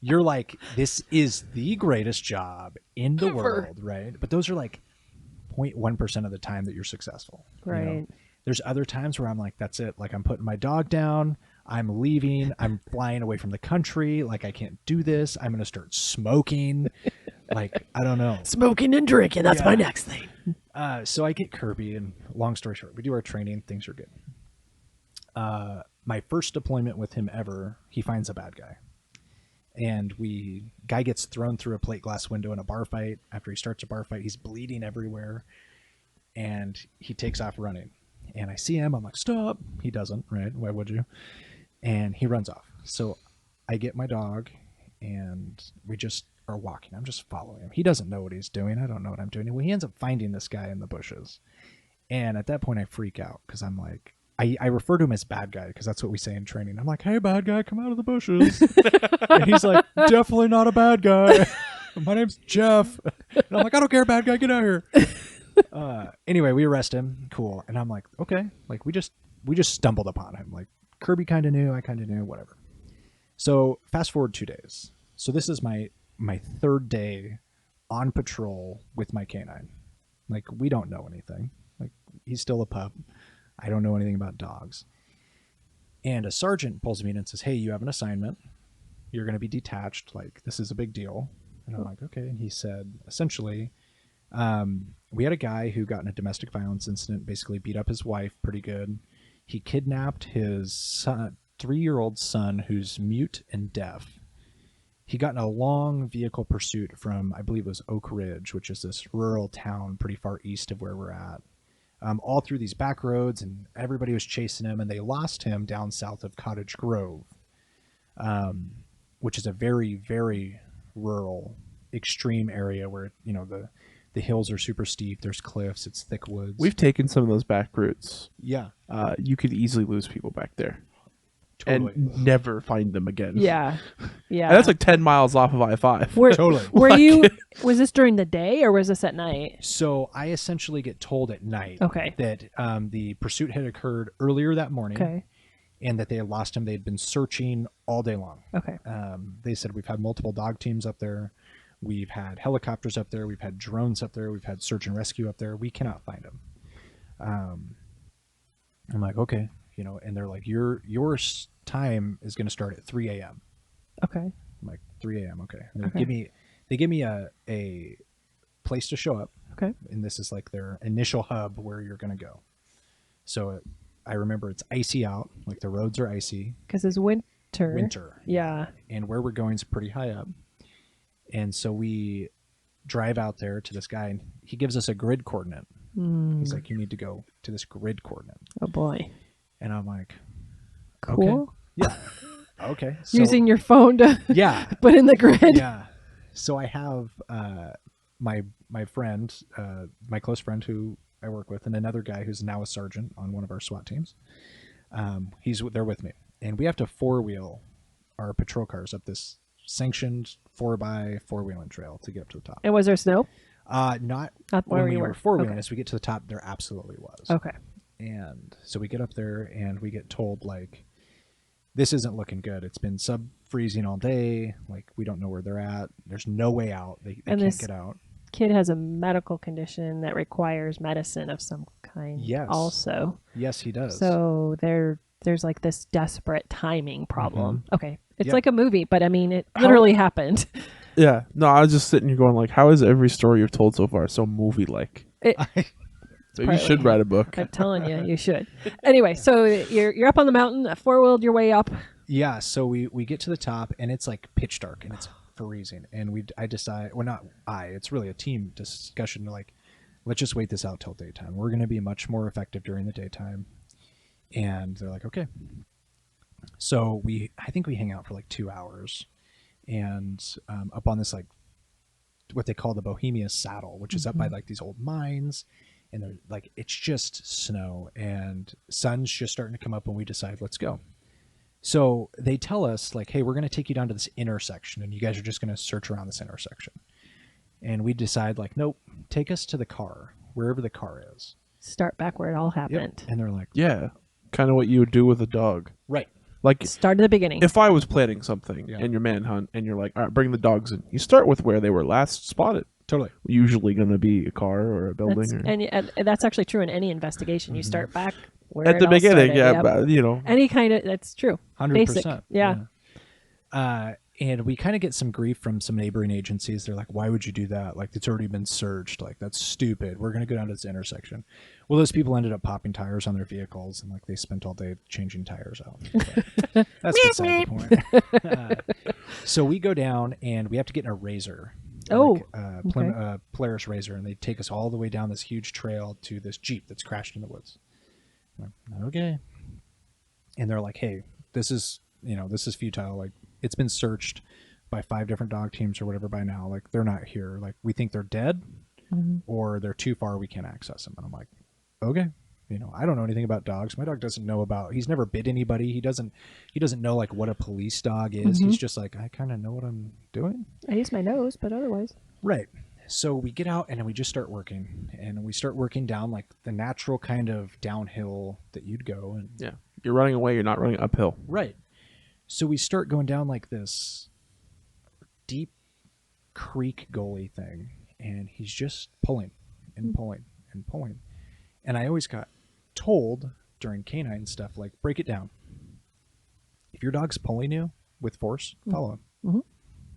you're like, this is the greatest job in the world, right? But those are like 0.1% of the time that you're successful. Right. You know? There's other times where I'm like, that's it. Like, I'm putting my dog down. I'm leaving. I'm flying away from the country. Like, I can't do this. I'm going to start smoking. Like, I don't know. Smoking and drinking. That's my next thing. So I get Kirby, and long story short, we do our training. Things are good. My first deployment with him ever, he finds a bad guy. And guy gets thrown through a plate glass window in a bar fight. After he starts a bar fight, he's bleeding everywhere. And he takes off running. And I see him. I'm like, stop. He doesn't, right? Why would you? And he runs off. So I get my dog, and we just are walking. I'm just following him. He doesn't know what he's doing. I don't know what I'm doing. Well, he ends up finding this guy in the bushes. And at that point, I freak out because I'm like, I refer to him as bad guy because that's what we say in training. I'm like, hey, bad guy, come out of the bushes. And he's like, definitely not a bad guy. My name's Jeff. And I'm like, I don't care, bad guy, get out here. Anyway, we arrest him. Cool. And I'm like, okay. Like, we just stumbled upon him. Like, Kirby kind of knew, I kind of knew, whatever. So fast forward 2 days. So this is my third day on patrol with my canine. Like, we don't know anything. Like, he's still a pup. I don't know anything about dogs. And a sergeant pulls me in and says, hey, you have an assignment. You're going to be detached. Like, this is a big deal. And I'm like, okay. And he said, essentially, we had a guy who got in a domestic violence incident, basically beat up his wife pretty good. He kidnapped his 3-year-old son, who's mute and deaf. He got in a long vehicle pursuit from, I believe it was Oak Ridge, which is this rural town pretty far east of where we're at. All through these back roads, and everybody was chasing him, and they lost him down south of Cottage Grove, which is a very, very rural, extreme area where, you know, the hills are super steep. There's cliffs. It's thick woods. We've taken some of those back routes. Yeah. You could easily lose people back there. Totally. And never find them again. Yeah. Yeah. And that's like 10 miles off of I-5. Totally. Was this during the day or was this at night? So I essentially get told at night that the pursuit had occurred earlier that morning. Okay. And that they had lost him. They'd been searching all day long. Okay. They said, we've had multiple dog teams up there. We've had helicopters up there. We've had drones up there. We've had search and rescue up there. We cannot find him. I'm like, okay, you know, and they're like, your time is going to start at 3 a.m. Okay. I'm like, 3 a.m. Okay. And they give me a place to show up. Okay. And this is like their initial hub where you're going to go. So I remember it's icy out. Like, the roads are icy. Because it's winter. Winter. Yeah. And where we're going is pretty high up. And so we drive out there to this guy, and he gives us a grid coordinate. He's like, you need to go to this grid coordinate. Oh, boy. And I'm like, cool. Okay. Yeah. Okay. So, using your phone to put in the grid. Yeah. So I have my friend, my close friend who I work with, and another guy who's now a sergeant on one of our SWAT teams. He's there with me, and we have to 4-wheel our patrol cars up this sanctioned 4x4 wheeling trail to get up to the top. And was there snow? Not Not where when we you were were. four-wheeling. Okay. As we get to the top, there absolutely was. Okay. And so we get up there and we get told, like, this isn't looking good. It's been sub-freezing all day. Like, we don't know where they're at. There's no way out. They And can't this get out. kid has a medical condition that requires medicine of some kind. Yes. Also. Yes, he does. So there's like this desperate timing problem. Okay. It's Yep. like a movie, but I mean, it literally happened. Yeah. No, I was just sitting here going like, how is every story you've told so far so movie-like? Maybe you should partly- write a book. I'm telling you, you should. Anyway, so you're up on the mountain, four-wheeled your way up. Yeah, so we get to the top and it's like pitch dark and it's freezing, and I decide, well, not I, it's really a team discussion, like, let's just wait this out till daytime. We're going to be much more effective during the daytime. And they're like, okay. So I think we hang out for like 2 hours, and up on this, like, what they call the Bohemia Saddle, which is up by like these old mines, and they're like, it's just snow and sun's just starting to come up, and we decide, let's go. So they tell us, like, hey, we're going to take you down to this intersection, and you guys are just going to search around this intersection. And we decide, like, nope, take us to the car, wherever the car is. Start back where it all Yep. happened. And they're like, Yeah. Kind of what you would do with a dog. right. Like, Start at the beginning. if I was planning something Yeah. and you're manhunt and you're like, all right, bring the dogs in. You start with where they were last spotted. Totally. Usually going to be a car or a building. That's, Or, and that's actually true in any investigation. You start back where at it the all beginning, started. yeah, Yep. but, you know. Any kind of, that's true. 100%. Basic. Yeah. And we kind of get some grief from some neighboring agencies. They're like, why would you do that? Like, it's already been searched. Like, that's stupid. We're going to go down to this intersection. Well, those people ended up popping tires on their vehicles, and like, they spent all day changing tires out. But that's beside the point. So we go down and we have to get in a Razor. Oh, Polaris Razor, and they take us all the way down this huge trail to this Jeep that's crashed in the woods. I'm like, okay. And they're like, hey, this is futile. Like, it's been searched by 5 different dog teams or whatever by now. Like, they're not here. Like, we think they're dead or they're too far. We can't access them. And I'm like, okay. I don't know anything about dogs. My dog doesn't know he's never bit anybody. He doesn't know like what a police dog is. He's just like, I kind of know what I'm doing. I use my nose, but otherwise. Right. So we get out and then we just start working, and we start working down like the natural kind of downhill that you'd go. And Yeah. You're running away. You're not running uphill. right. So we start going down like this deep creek gully thing, and he's just pulling and pulling and pulling. And I always got told during K-9 stuff, like, break it down. If your dog's pulling you with force, follow him. Mhm.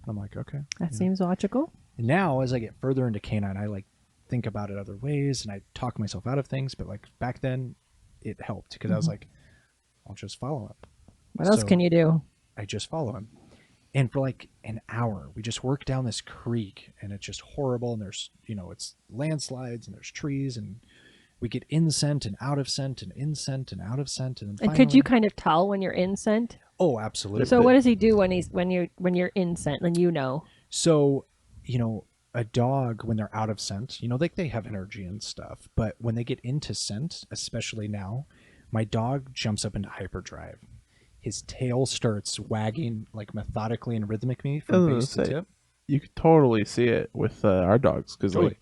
I'm like, okay. That seems logical. And now, as I get further into K-9, I like think about it other ways, and I talk myself out of things. But like back then, it helped because I was like, I'll just follow him. What else So can you do? I just follow him. And for like an hour, we just work down this creek, and it's just horrible. And there's, it's landslides, and there's trees, and we get in scent and out of scent and in scent and out of scent. And then And could you finally- kind of tell when you're in scent? Oh, absolutely. So what does he do when you're in scent? Then you know. So, a dog, when they're out of scent, like, they have energy and stuff, but when they get into scent, especially now, my dog jumps up into hyperdrive. His tail starts wagging like methodically and rhythmically from base to tip. You could totally see it with our dogs because Totally. like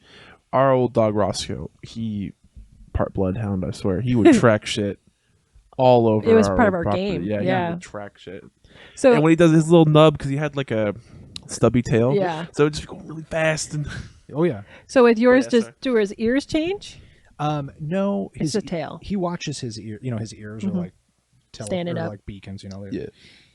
our old dog Roscoe, he part bloodhound, I swear, he would track shit all over. It was our part of old our property. game. Yeah, Yeah. he would track shit. So And when he does his little nub, because he had like a stubby tail, Yeah. so it just go really fast and Oh yeah. so with yours, Yeah, sorry. do his ears change? No, It's the tail. He watches his ear. His ears are like Standing up. like beacons. They- yeah.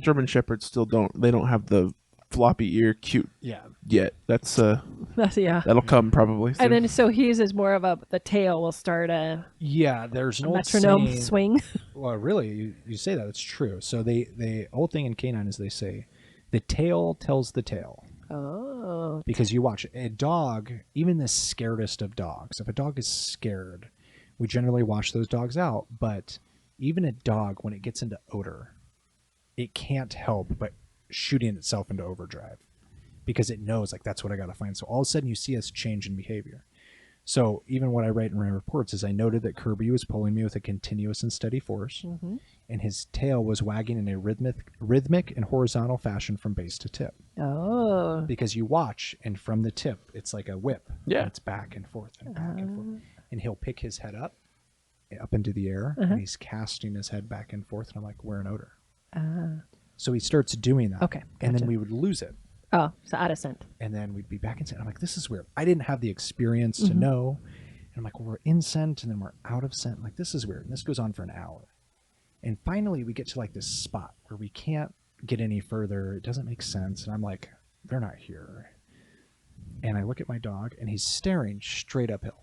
German Shepherds still don't have the floppy ear cute yeah. yet. That's Yeah. that'll come probably soon. And then so his is more of the tail will start a Yeah, there's an old metronome saying- swing. Well, really, you say that, it's true. So the old thing in K-9 is they say, the tail tells the tale. Oh. Because you watch a dog, even the scaredest of dogs, if a dog is scared, we generally wash those dogs out. But even a dog, when it gets into odor, it can't help but shooting itself into overdrive because it knows, like, that's what I got to find. So all of a sudden you see us change in behavior. So even what I write in my reports is I noted that Kirby was pulling me with a continuous and steady force. and his tail was wagging in a rhythmic and horizontal fashion from base to tip. Oh. Because you watch, and from the tip, it's like a whip. Yeah. And it's back and forth and back and forth. And he'll pick his head up into the air, and he's casting his head back and forth. And I'm like, we're an odor. So he starts doing that. Okay, And then gotcha. we would lose it. Oh, so out of scent. And then we'd be back in scent. I'm like, this is weird. I didn't have the experience to know. And I'm like, well, we're in scent, and then we're out of scent. I'm like, this is weird. And this goes on for an hour. And finally, we get to like this spot where we can't get any further. It doesn't make sense. And I'm like, they're not here. And I look at my dog, and he's staring straight uphill.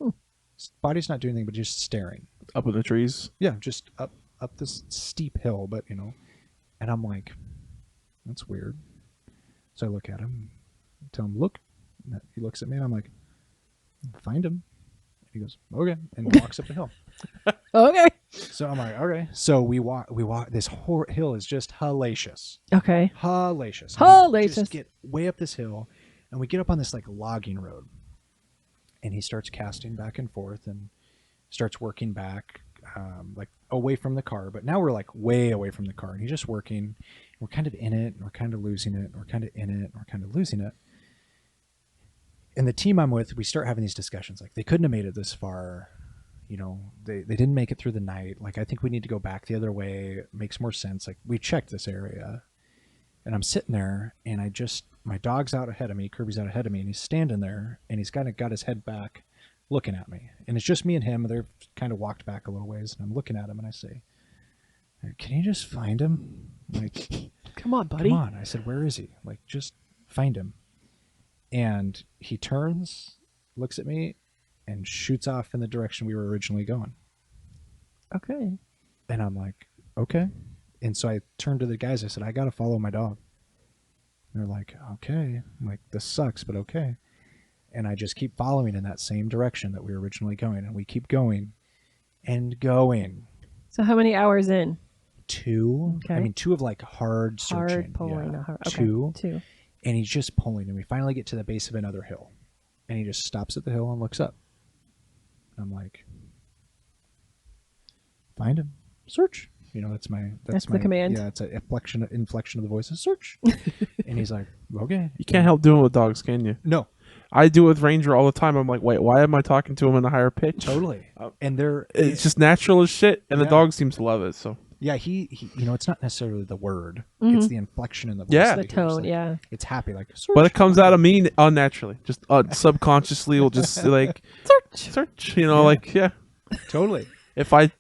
His body's not doing anything, but just staring. Up in the trees. Yeah, just up this steep hill, but you know. And I'm like, that's weird. So I look at him, tell him, look. And he looks at me, and I'm like, find him. And he goes, okay, and walks up the hill. Okay. So I'm like, okay. So we walk. This whole hill is just hellacious. Okay. Hellacious. Hellacious. Just get way up this hill, and we get up on this like logging road. And he starts casting back and forth and starts working back, like away from the car. But now we're like way away from the car, and he's just working. We're kind of in it, and we're kind of losing it, and we're kind of in it, and we're kind of losing it. And the team I'm with, we start having these discussions. Like, they couldn't have made it this far. You know, they didn't make it through the night. Like, I think we need to go back the other way. It makes more sense. Like, we checked this area. And I'm sitting there, and my dog's out ahead of me. Kirby's out ahead of me, and he's standing there, and he's kind of got his head back looking at me. And it's just me and him. They're kind of walked back a little ways, and I'm looking at him, and I say, can you just find him? Like, Come on, buddy. come on. I said, where is he? Like, just find him. And he turns, looks at me, and shoots off in the direction we were originally going. Okay. And I'm like, okay. And so I turned to the guys. I said, I got to follow my dog. And they're like, okay. I'm like, this sucks, but okay. And I just keep following in that same direction that we were originally going. And we keep going and going. So how many hours in? 2. Okay. I mean, 2 of like hard searching. Hard pulling. Yeah. Okay. 2. 2. And he's just pulling. And we finally get to the base of another hill. And he just stops at the hill and looks up. I'm like, find him. Search. You know, that's the my command. Yeah, it's an inflection of the voice. Search. And he's like, okay. You can't help doing it with dogs, can you? No, I do it with Ranger all the time. I'm like, wait, why am I talking to him in a higher pitch? totally. And It's just natural as shit, and the Yeah. dog seems to love it. So yeah, he you know, it's not necessarily the word. It's the inflection in the voice. Yeah. that The he hears. tone, Like, yeah. It's happy, like, search. but it comes out of me unnaturally, just subconsciously. Will just like search. You know, like yeah. Totally. If I,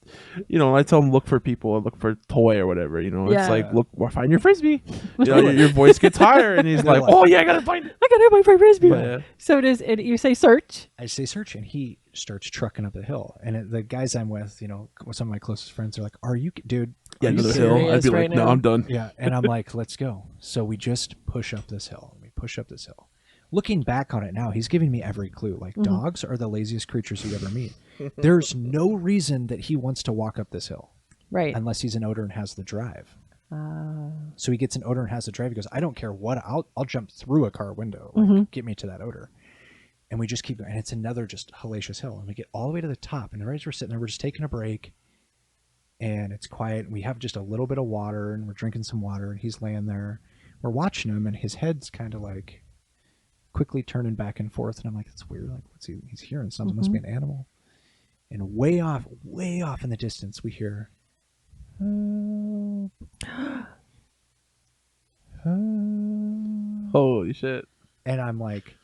when I tell him look for people or look for a toy or whatever, it's Yeah. like look, find your frisbee. You know, your voice gets higher, and he's like, oh yeah, I gotta find it. I gotta have my frisbee. Yeah. So does it? You say search. I say search, and he starts trucking up the hill. And the guys I'm with, you know, some of my closest friends are like, "Are you, dude? Yeah, are you another serious?" hill. I'd be right like, no, now? I'm done. Yeah, and I'm like, let's go. So we just push up this hill. We push up this hill. Looking back on it now, he's giving me every clue. Like, dogs are the laziest creatures you ever meet. There's no reason that he wants to walk up this hill Right. unless he's an odor and has the drive. So he gets an odor and has the drive. He goes, I don't care what. I'll jump through a car window. Like, get me to that odor. And we just keep going. And it's another just hellacious hill. And we get all the way to the top. And right as we're sitting there, we're just taking a break. And it's quiet. And we have just a little bit of water. And we're drinking some water. And he's laying there. We're watching him. And his head's kind of like quickly turning back and forth. And I'm like, that's weird. Like, what's he's hearing something. Must be an animal. And way off in the distance, we hear, Holy shit. and I'm like,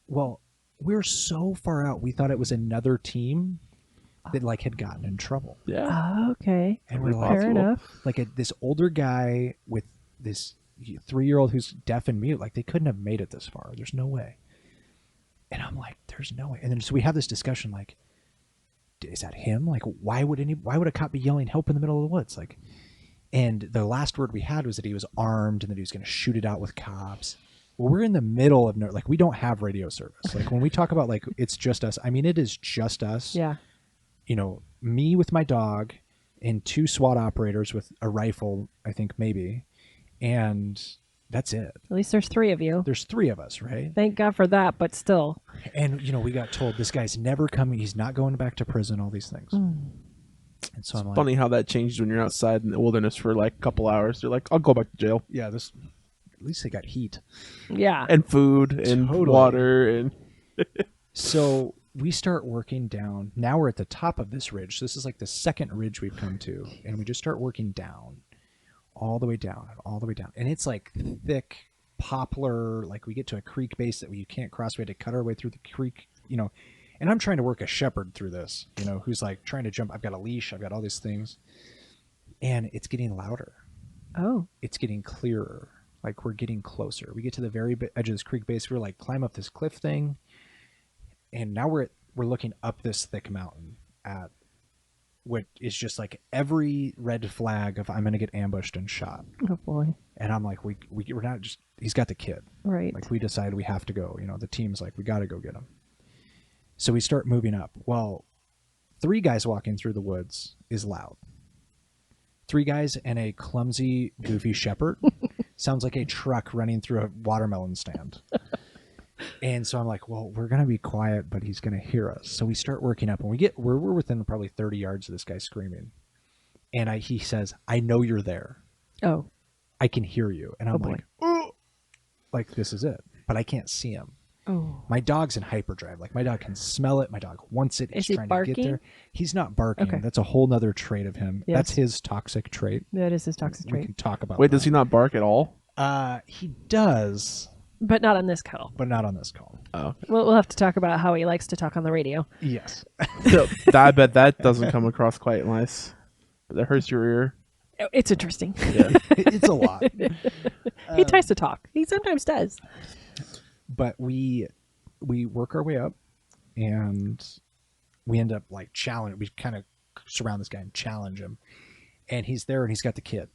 well, we're so far out. We thought it was another team that like had gotten in trouble. Yeah. Oh, okay. And we're like, Fair enough. like this older guy with this 3-year-old who's deaf and mute. Like, they couldn't have made it this far. There's no way. And I'm like, there's no way. And then so we have this discussion, like, is that him? Like, why would a cop be yelling help in the middle of the woods? Like, and the last word we had was that he was armed and that he was going to shoot it out with cops. Well, we're in the middle of like, we don't have radio service. Like, when we talk about like, it's just us. I mean, it is just us. Yeah. You know, me with my dog and 2 SWAT operators with a rifle, I think maybe. And that's it. At least there's 3 of you. There's 3 of us, right? Thank God for that, but still. And, you know, we got told this guy's never coming. He's not going back to prison, all these things. And so I'm like, Funny how that changes when you're outside in the wilderness for like a couple hours. You're like, I'll go back to jail. yeah, this at least they got heat. Yeah. And food and Totally. water and So we start working down. Now we're at the top of this ridge. So this is like the second ridge we've come to. And we just start working down, all the way down, and all the way down. And it's like thick poplar. Like we get to a creek base that you can't cross. We had to cut our way through the creek, you know. And I'm trying to work a shepherd through this, you know, who's like trying to jump. I've got a leash. I've got all these things. And it's getting louder. Oh. It's getting clearer. Like we're getting closer. We get to the very edge of this creek base. We're like climb up this cliff thing. And now we're looking up this thick mountain at what is just like every red flag of I'm going to get ambushed and shot. Oh boy. And I'm like, we're not just, he's got the kid. Right. Like we decide we have to go, you know, the team's like, we got to go get him. So we start moving up. Well, 3 guys walking through the woods is loud. 3 guys and a clumsy, goofy shepherd sounds like a truck running through a watermelon stand. And so I'm like, well, we're going to be quiet, but he's going to hear us. So we start working up, and we're within probably 30 yards of this guy screaming. And he says, I know you're there. Oh. I can hear you. And I'm boy. like, oh, like this is it. But I can't see him. Oh. My dog's in hyperdrive. Like my dog can smell it. My dog wants it. Is He's he trying barking? to get there. He's not barking. Okay. That's a whole nother trait of him. Yes. That's his toxic trait. That is his toxic We trait. can talk about wait, that. does he not bark at all? He does, But not on this call. but not on this call. Oh, We'll have to talk about how he likes to talk on the radio. Yes. so, I bet that doesn't come across quite nice. That hurts your ear. It's interesting. Yeah. It's a lot. He tries to talk. He sometimes does. But we work our way up, and we end up like we kind of surround this guy and challenge him. And he's there, and he's got the kid.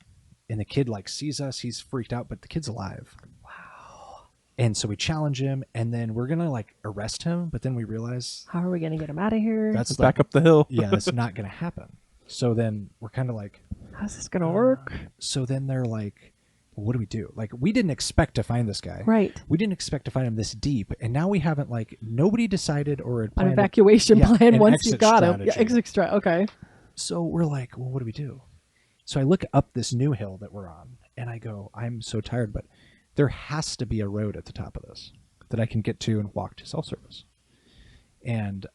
And the kid like sees us. He's freaked out, but the kid's alive. Wow. And so we challenge him, and then we're going to like arrest him. But then we realize How are we going to get him out of here? that's Back up the hill. yeah, that's not going to happen. So then we're kind of like, How's this going to work? so then they're like, well, what do we do? Like, we didn't expect to find this guy. Right. We didn't expect to find him this deep. And now we haven't, like, nobody decided or had An planned evacuation yeah, plan an once you exit got him. Yeah, strategy. exit okay. So we're like, well, what do we do? So I look up this new hill that we're on, and I go, I'm so tired, but there has to be a road at the top of this that I can get to and walk to cell service. And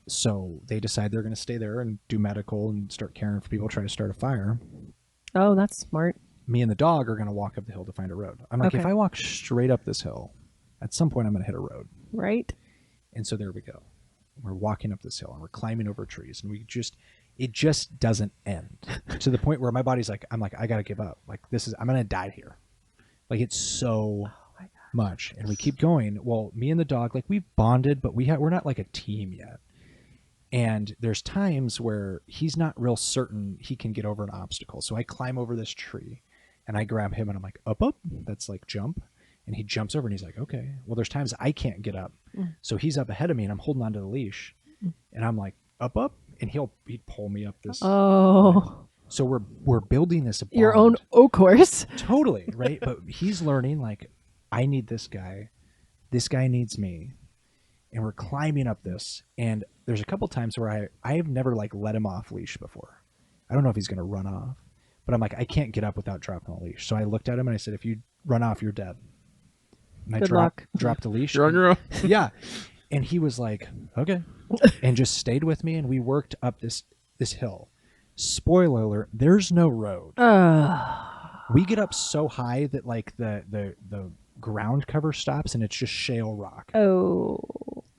so they decide they're going to stay there and do medical and start caring for people, try to start a fire. Oh, that's smart. Me and the dog are going to walk up the hill to find a road. I'm like, Okay. if I walk straight up this hill, at some point I'm going to hit a road. Right? And so there we go. We're walking up this hill and we're climbing over trees, and it just doesn't end to the point where my body's like, I'm like, I got to give up. Like I'm going to die here. Like it's so much. And we keep going. Well, me and the dog, like we've bonded, but we're not like a team yet. And there's times where he's not real certain he can get over an obstacle. So I climb over this tree and I grab him and I'm like, up. That's like jump. And he jumps over and he's like, okay. Well, there's times I can't get up. So he's up ahead of me and I'm holding onto the leash. And I'm like, up. And he'd pull me up this. Oh. So we're building this bond. Your own O course. Totally, right? But he's learning, like, I need this guy. This guy needs me. And we're climbing up this. And there's a couple times where I have never, like, let him off leash before. I don't know if he's going to run off. But I'm like, I can't get up without dropping the leash. So I looked at him and I said, if you run off, you're dead. And I Good luck. dropped the leash. You're on your own. Yeah. And he was like, okay. And just stayed with me. And we worked up this hill. Spoiler alert, there's no road. We get up so high that like the ground cover stops and it's just shale rock. Oh.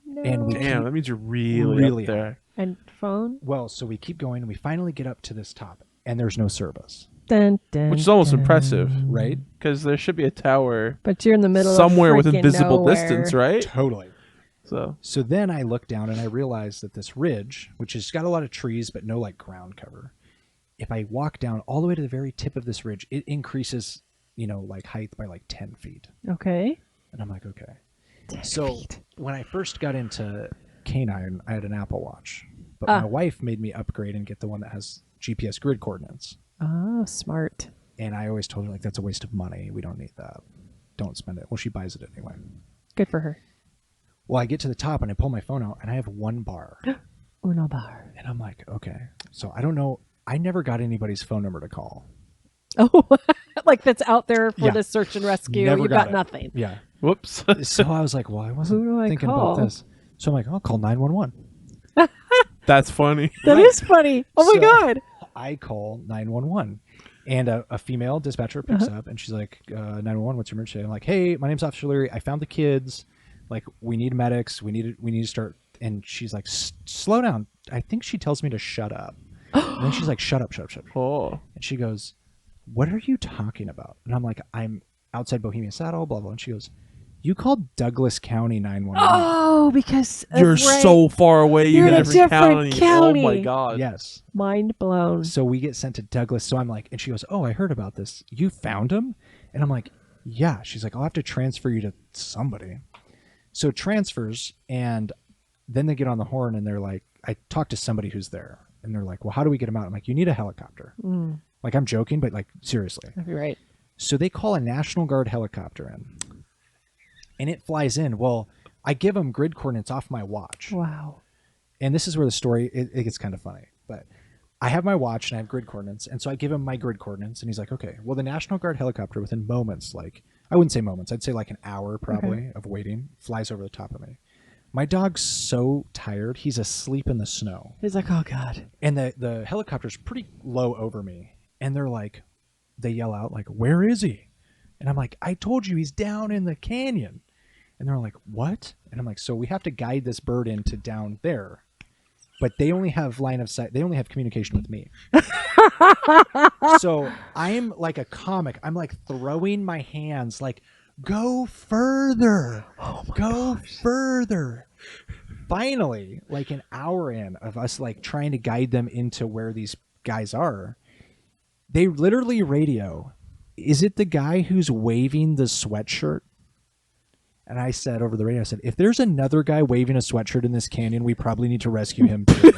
No. And we Damn, that means you're really, Really up there. And phone? Well, so we keep going and we finally get up to this top and there's no service, Dun, dun, Which is almost dun. impressive. right? Because there should be a tower But you're in the middle somewhere of within freaking visible nowhere. distance, right? Totally. So then I look down and I realize that this ridge, which has got a lot of trees but no like ground cover, if I walk down all the way to the very tip of this ridge, it increases, like height by like 10 feet. Okay. And I'm like, okay. 10 So feet. when I first got into K-9, I had an Apple Watch, but my wife made me upgrade and get the one that has GPS grid coordinates. Oh, smart. And I always told her, like, that's a waste of money. We don't need that. Don't spend it. Well, she buys it anyway. Good for her. Well, I get to the top and I pull my phone out and I have one bar. Uno bar. And I'm like, okay. So I don't know. I never got anybody's phone number to call. Oh, like that's out there for Yeah. the search and rescue. Never You've got got it. nothing. Yeah. Whoops. So I was like, well, I wasn't Who do I thinking call? about this. So I'm like, I'll call 911. That's funny. That is funny. Oh my So- God. I call 911. And a female dispatcher picks up and she's like, 911, what's your emergency? I'm like, hey, my name's Officer Leary. I found the kids. Like, we need medics. We need to start. And she's like, slow down. I think she tells me to shut up. And then she's like, shut up. Oh. And she goes, what are you talking about? And I'm like, I'm outside Bohemian Saddle, blah, blah. And she goes, you called Douglas County 911. Oh, because You're right. so far away. You're You're in in a a different different county. Oh my God. Yes. Mind blown. So we get sent to Douglas. So I'm like, and she goes, oh, I heard about this. You found him? And I'm like, yeah. She's like, I'll have to transfer you to somebody. So transfers, and then they get on the horn and they're like, I talked to somebody who's there. And they're like, well, how do we get him out? I'm like, you need a helicopter. Like, I'm joking, but like, seriously. You're right. So they call a National Guard helicopter in. And it flies in. Well, I give them grid coordinates off my watch. Wow. And this is where the story, it gets kind of funny. But I have my watch and I have grid coordinates. And so I give him my grid coordinates. And he's like, okay, well, the National Guard helicopter within moments, like, I wouldn't say moments, I'd say like an hour probably of waiting, flies over the top of me. My dog's so tired, he's asleep in the snow. He's like, oh God. And the helicopter's pretty low over me. And they're like, they yell out, like, where is he? And I'm like, I told you he's down in the canyon. And they're like, what? And I'm like, so we have to guide this bird into down there. But they only have line of sight. They only have communication with me. So I'm like a comic. I'm like throwing my hands like, go further. Go further. Finally, like an hour in of us like trying to guide them into where these guys are, they literally radio, is it the guy who's waving the sweatshirt? And I said over the radio, I said, if there's another guy waving a sweatshirt in this canyon, we probably need to rescue him too.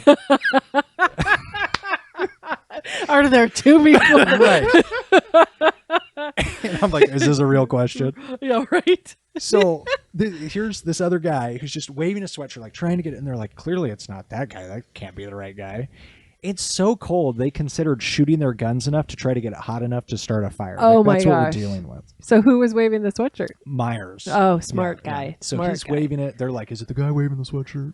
Are there two people? Right. And I'm like, is this a real question? Yeah, right. So here's this other guy who's just waving a sweatshirt, like trying to get it. And they're like, clearly it's not that guy. That can't be the right guy. It's so cold. They considered shooting their guns enough to try to get it hot enough to start a fire. Oh That's my what we're gosh. dealing with. So who was waving the sweatshirt? Myers. Oh, smart Yeah, guy. yeah. So Smart he's guy. waving it. They're like, is it the guy waving the sweatshirt?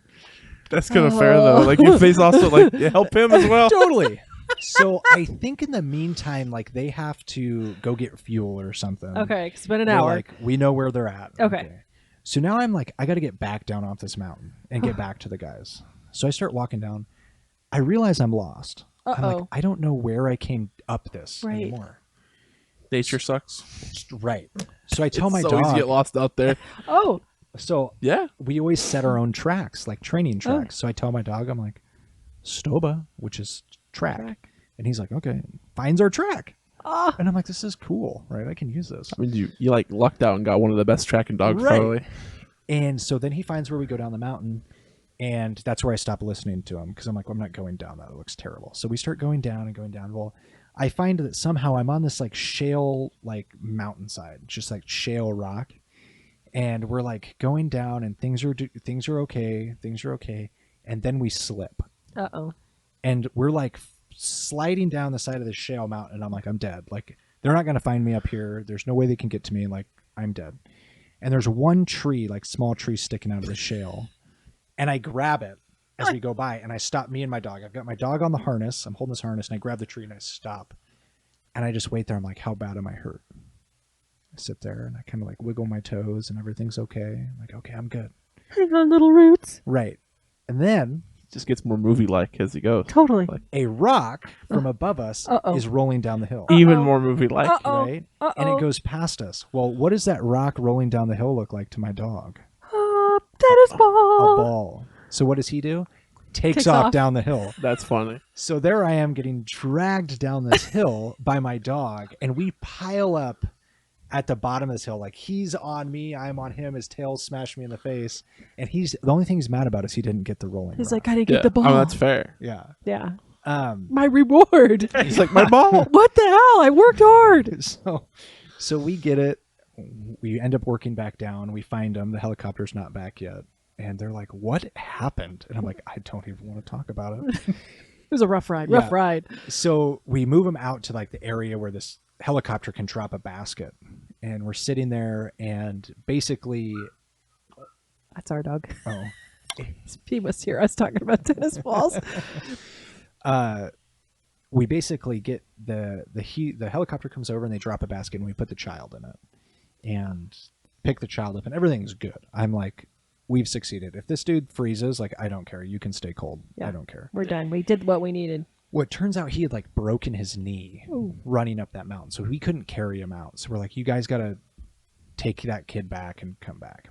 That's kind of fair though. Like your face also like help him as well. Totally. So I think in the meantime, like they have to go get fuel or something. Okay, it's been an They're hour. like, we know where they're at. Okay. So now I'm like, I got to get back down off this mountain and get back to the guys. So I start walking down. I realize I'm lost. I'm like, Uh-oh. I don't know where I came up this Right. anymore. Nature sucks. Right. So I tell It's my so easy to dog. get lost out there. Oh, So Yeah. we always set our own tracks, like training Oh. tracks. So I tell my dog, I'm like, Stoba, which is track. Track. And he's like, okay, finds our track. Ah. And I'm like, this is cool, right? I can use this. I mean, you like lucked out and got one of the best tracking dogs Right. probably. And so then he finds where we go down the mountain. And that's where I stop listening to him because I'm like, I'm not going down that. It looks terrible. So we start going down and going down. Well, I find that somehow I'm on this like shale, like mountainside, just like shale rock. And we're like going down and things are okay. Things are okay. And then we slip. Uh-oh. And we're like sliding down the side of this shale mountain. And I'm like, I'm dead. Like they're not going to find me up here. There's no way they can get to me. Like I'm dead. And there's one tree, like small tree sticking out of the shale. And I grab it as we go by, and I stop, me and my dog. I've got my dog on the harness. I'm holding this harness, and I grab the tree, and I stop. And I just wait there. I'm like, how bad am I hurt? I sit there, and I kind of like wiggle my toes, and everything's okay. I'm like, okay, I'm good. Hang on, little roots. Right. And then It just gets more movie-like as he goes. Totally. Like, a rock from above us is rolling down the hill. even more movie-like. Uh-oh. Right? And it goes past us. Well, what does that rock rolling down the hill look like to my dog? Tennis A ball. ball. So what does he do? Takes Takes off off. down the hill. That's funny. So there I am getting dragged down this hill by my dog, and we pile up at the bottom of this hill. Like he's on me, I'm on him. His tail smashed me in the face, and he's the only thing he's mad about is he didn't get the rolling. He's rock. like, I didn't get the ball. Oh, that's fair. yeah. Yeah. Um. My reward. He's like, my ball. What the hell? I worked hard. So we get it. We end up working back down. We find him. The helicopter's not back yet. And they're like, what happened? And I'm like, I don't even want to talk about it. It was a rough ride. Yeah. Rough ride. So we move them out to like the area where this helicopter can drop a basket. And we're sitting there and basically, That's our dog. oh, He must hear us talking about tennis balls. we basically get the helicopter comes over and they drop a basket and we put the child in it and pick the child up and everything's good. I'm like, we've succeeded. If this dude freezes, like, I don't care. You can stay cold. Yeah. I don't care. We're done. We did what we needed. Well, it turns out he had like broken his knee Ooh. running up that mountain. So we couldn't carry him out. So we're like, you guys got to take that kid back and come back.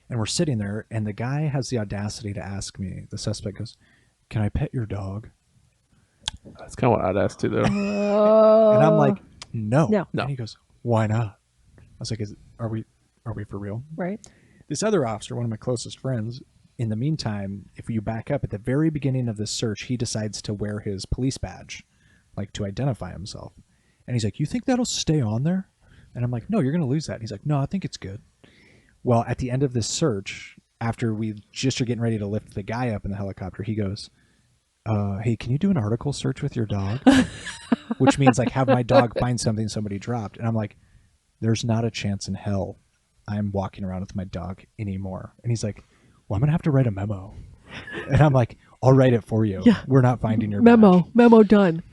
And we're sitting there and the guy has the audacity to ask me, the suspect goes, can I pet your dog? That's kind of what I'd ask too, though. Oh. And I'm like, no. No. And he goes, why not? I was like, are we for real? Right. This other officer, one of my closest friends, in the meantime, if you back up at the very beginning of this search, he decides to wear his police badge, like to identify himself. And he's like, you think that'll stay on there? And I'm like, no, you're going to lose that. And he's like, no, I think it's good. Well, at the end of this search, after we just are getting ready to lift the guy up in the helicopter, he goes, hey, can you do an article search with your dog? Which means like have my dog find something somebody dropped. And I'm like, there's not a chance in hell I'm walking around with my dog anymore. And he's like, well, I'm going to have to write a memo. And I'm like, I'll write it for you. Yeah. We're not finding your Memo. badge. Memo done.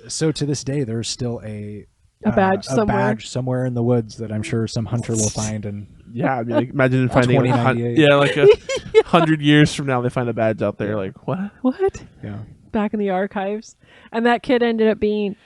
So to this day, there's still a badge somewhere. badge somewhere in the woods that I'm sure some hunter will find. And Yeah, I mean, like, imagine finding like, 2098. like 100 years from now, they find a badge out there. Like, what? What? yeah, Back in the archives. And that kid ended up being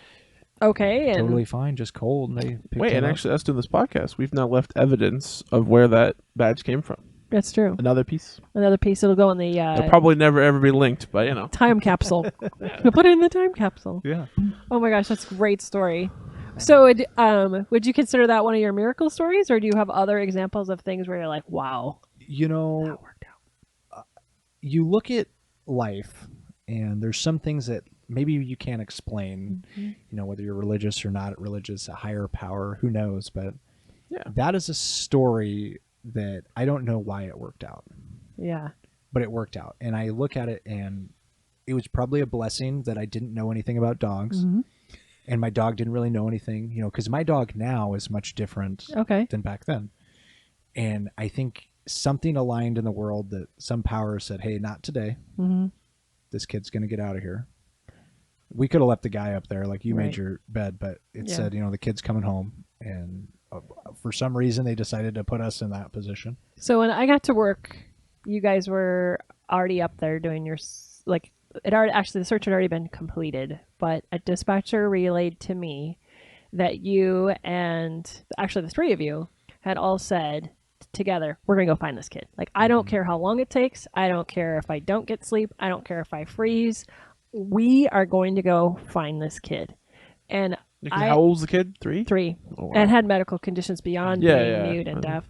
okay. And totally fine, just cold. And they picked Wait, him and up. actually, us doing this podcast, we've now left evidence of where that badge came from. that's true. Another piece. Another piece that'll go in the They'll probably never ever be linked, but you know. time capsule. We'll put it in the time capsule. Yeah. Oh my gosh, that's a great story. So, would you consider that one of your miracle stories, or do you have other examples of things where you're like, "Wow, You know, that worked out"? you look at life and there's some things that maybe you can't explain, you know, whether you're religious or not religious, a higher power, who knows, but Yeah. that is a story that I don't know why it worked out, Yeah, but it worked out. And I look at it and it was probably a blessing that I didn't know anything about dogs and my dog didn't really know anything, you know, because my dog now is much different okay, than back then. And I think something aligned in the world that some power said, hey, not today. This kid's going to get out of here. We could have left the guy up there like you Right. made your bed, but it Yeah. said, you know, the kid's coming home. And for some reason, they decided to put us in that position. So when I got to work, you guys were already up there doing your it already actually the search had already been completed, but a dispatcher relayed to me that you and actually the three of you had all said together, we're going to go find this kid. Like, I don't care how long it takes. I don't care if I don't get sleep. I don't care if I freeze. We are going to go find this kid. And How old was the kid? 3? 3 Oh, wow. and had medical conditions beyond Yeah, being yeah. mute and deaf.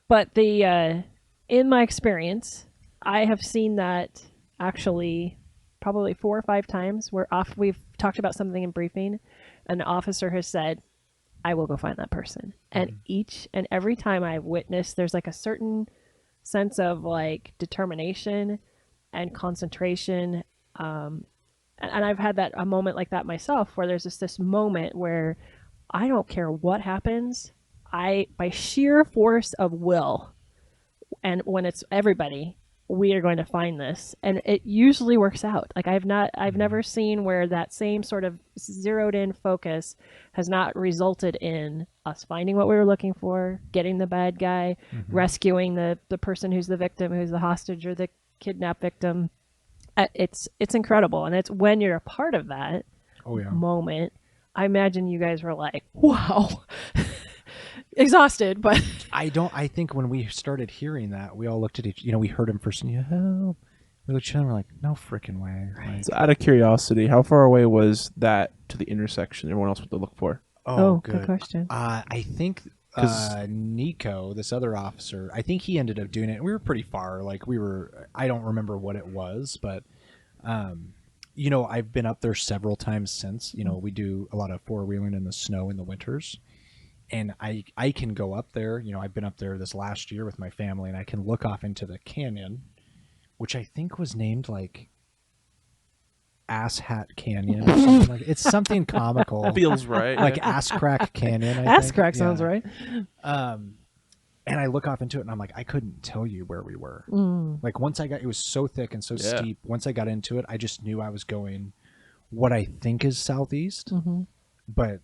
But in my experience, I have seen that actually probably 4 or 5 times where we've talked about something in briefing. An officer has said, I will go find that person. And each and every time I've witnessed, there's like a certain sense of like determination and concentration. And I've had a moment like that myself where there's just this moment where I don't care what happens. By sheer force of will, and when it's everybody, we are going to find this. And it usually works out. Like I've never seen where that same sort of zeroed in focus has not resulted in us finding what we were looking for, getting the bad guy, rescuing the person who's the victim, who's the hostage or the kidnap victim. It's incredible. And it's when you're a part of that moment, I imagine you guys were like, wow, exhausted, but I think when we started hearing that, we all looked at we heard him first and help. We looked at each other and we're like, no freaking way. Like, So out of curiosity, how far away was that to the intersection everyone else went to look for? oh, good question. I think 'Cause- Nico, this other officer, I think he ended up doing it. We were pretty far. Like I don't remember what it was, but I've been up there several times since. We do a lot of four-wheeling in the snow in the winters. And I can go up there. You know, I've been up there this last year with my family, and I can look off into the canyon, which I think was named like Ass Hat Canyon or something like. It's something comical. Feels right. Like Ass Crack Canyon. Ass think. crack sounds right. And I look off into it, and I'm like, I couldn't tell you where we were. Like once it was so thick and so steep. Once I got into it, I just knew I was going what I think is southeast, but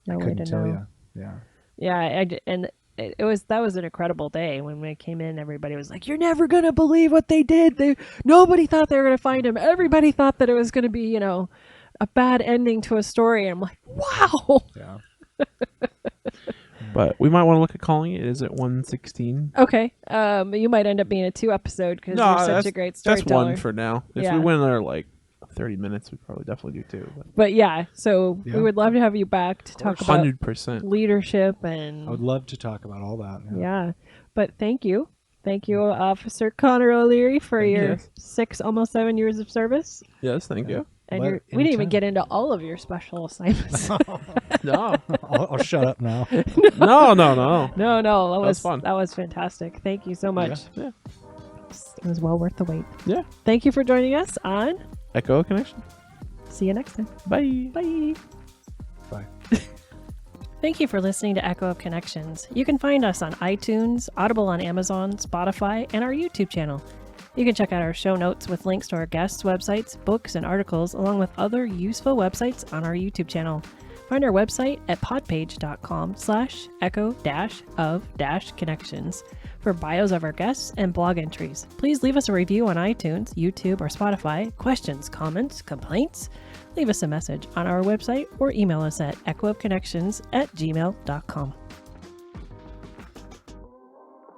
No I way couldn't to tell know. you. Yeah. Yeah, and that was an incredible day when we came in. Everybody was like, "You're never gonna believe what they did. Nobody thought they were gonna find him. Everybody thought that it was gonna be, a bad ending to a story." And I'm like, "Wow." Yeah. But we might want to look at calling it. Is it 116? Okay. You might end up being a 2 episode because you're such a great storyteller. That's one for now. If Yeah. we went there like 30 minutes, we'd probably definitely do 2. But yeah, so Yeah. we would love to have you back to talk about 100%. leadership and I would love to talk about all that. yeah. But thank you, Officer Connor O'Leary, for Thank you. your 6, almost 7 years of service. Yes, thank you. And Let- we didn't even anytime. get into all of your special assignments. No, I'll shut up now. no. No, that was was fun. That was fantastic. Thank you so much. Yeah. It was well worth the wait. Yeah. Thank you for joining us on. Echo Connection. See you next time. Bye. Bye. Bye. Thank you for listening to Echo of Connections. You can find us on iTunes, Audible on Amazon, Spotify, and our YouTube channel. You can check out our show notes with links to our guests' websites, books, and articles, along with other useful websites on our YouTube channel. Find our website at podpage.com/echo-of-connections for bios of our guests and blog entries. Please leave us a review on iTunes, YouTube, or Spotify. Questions, comments, complaints? Leave us a message on our website or email us at echoofconnections@gmail.com.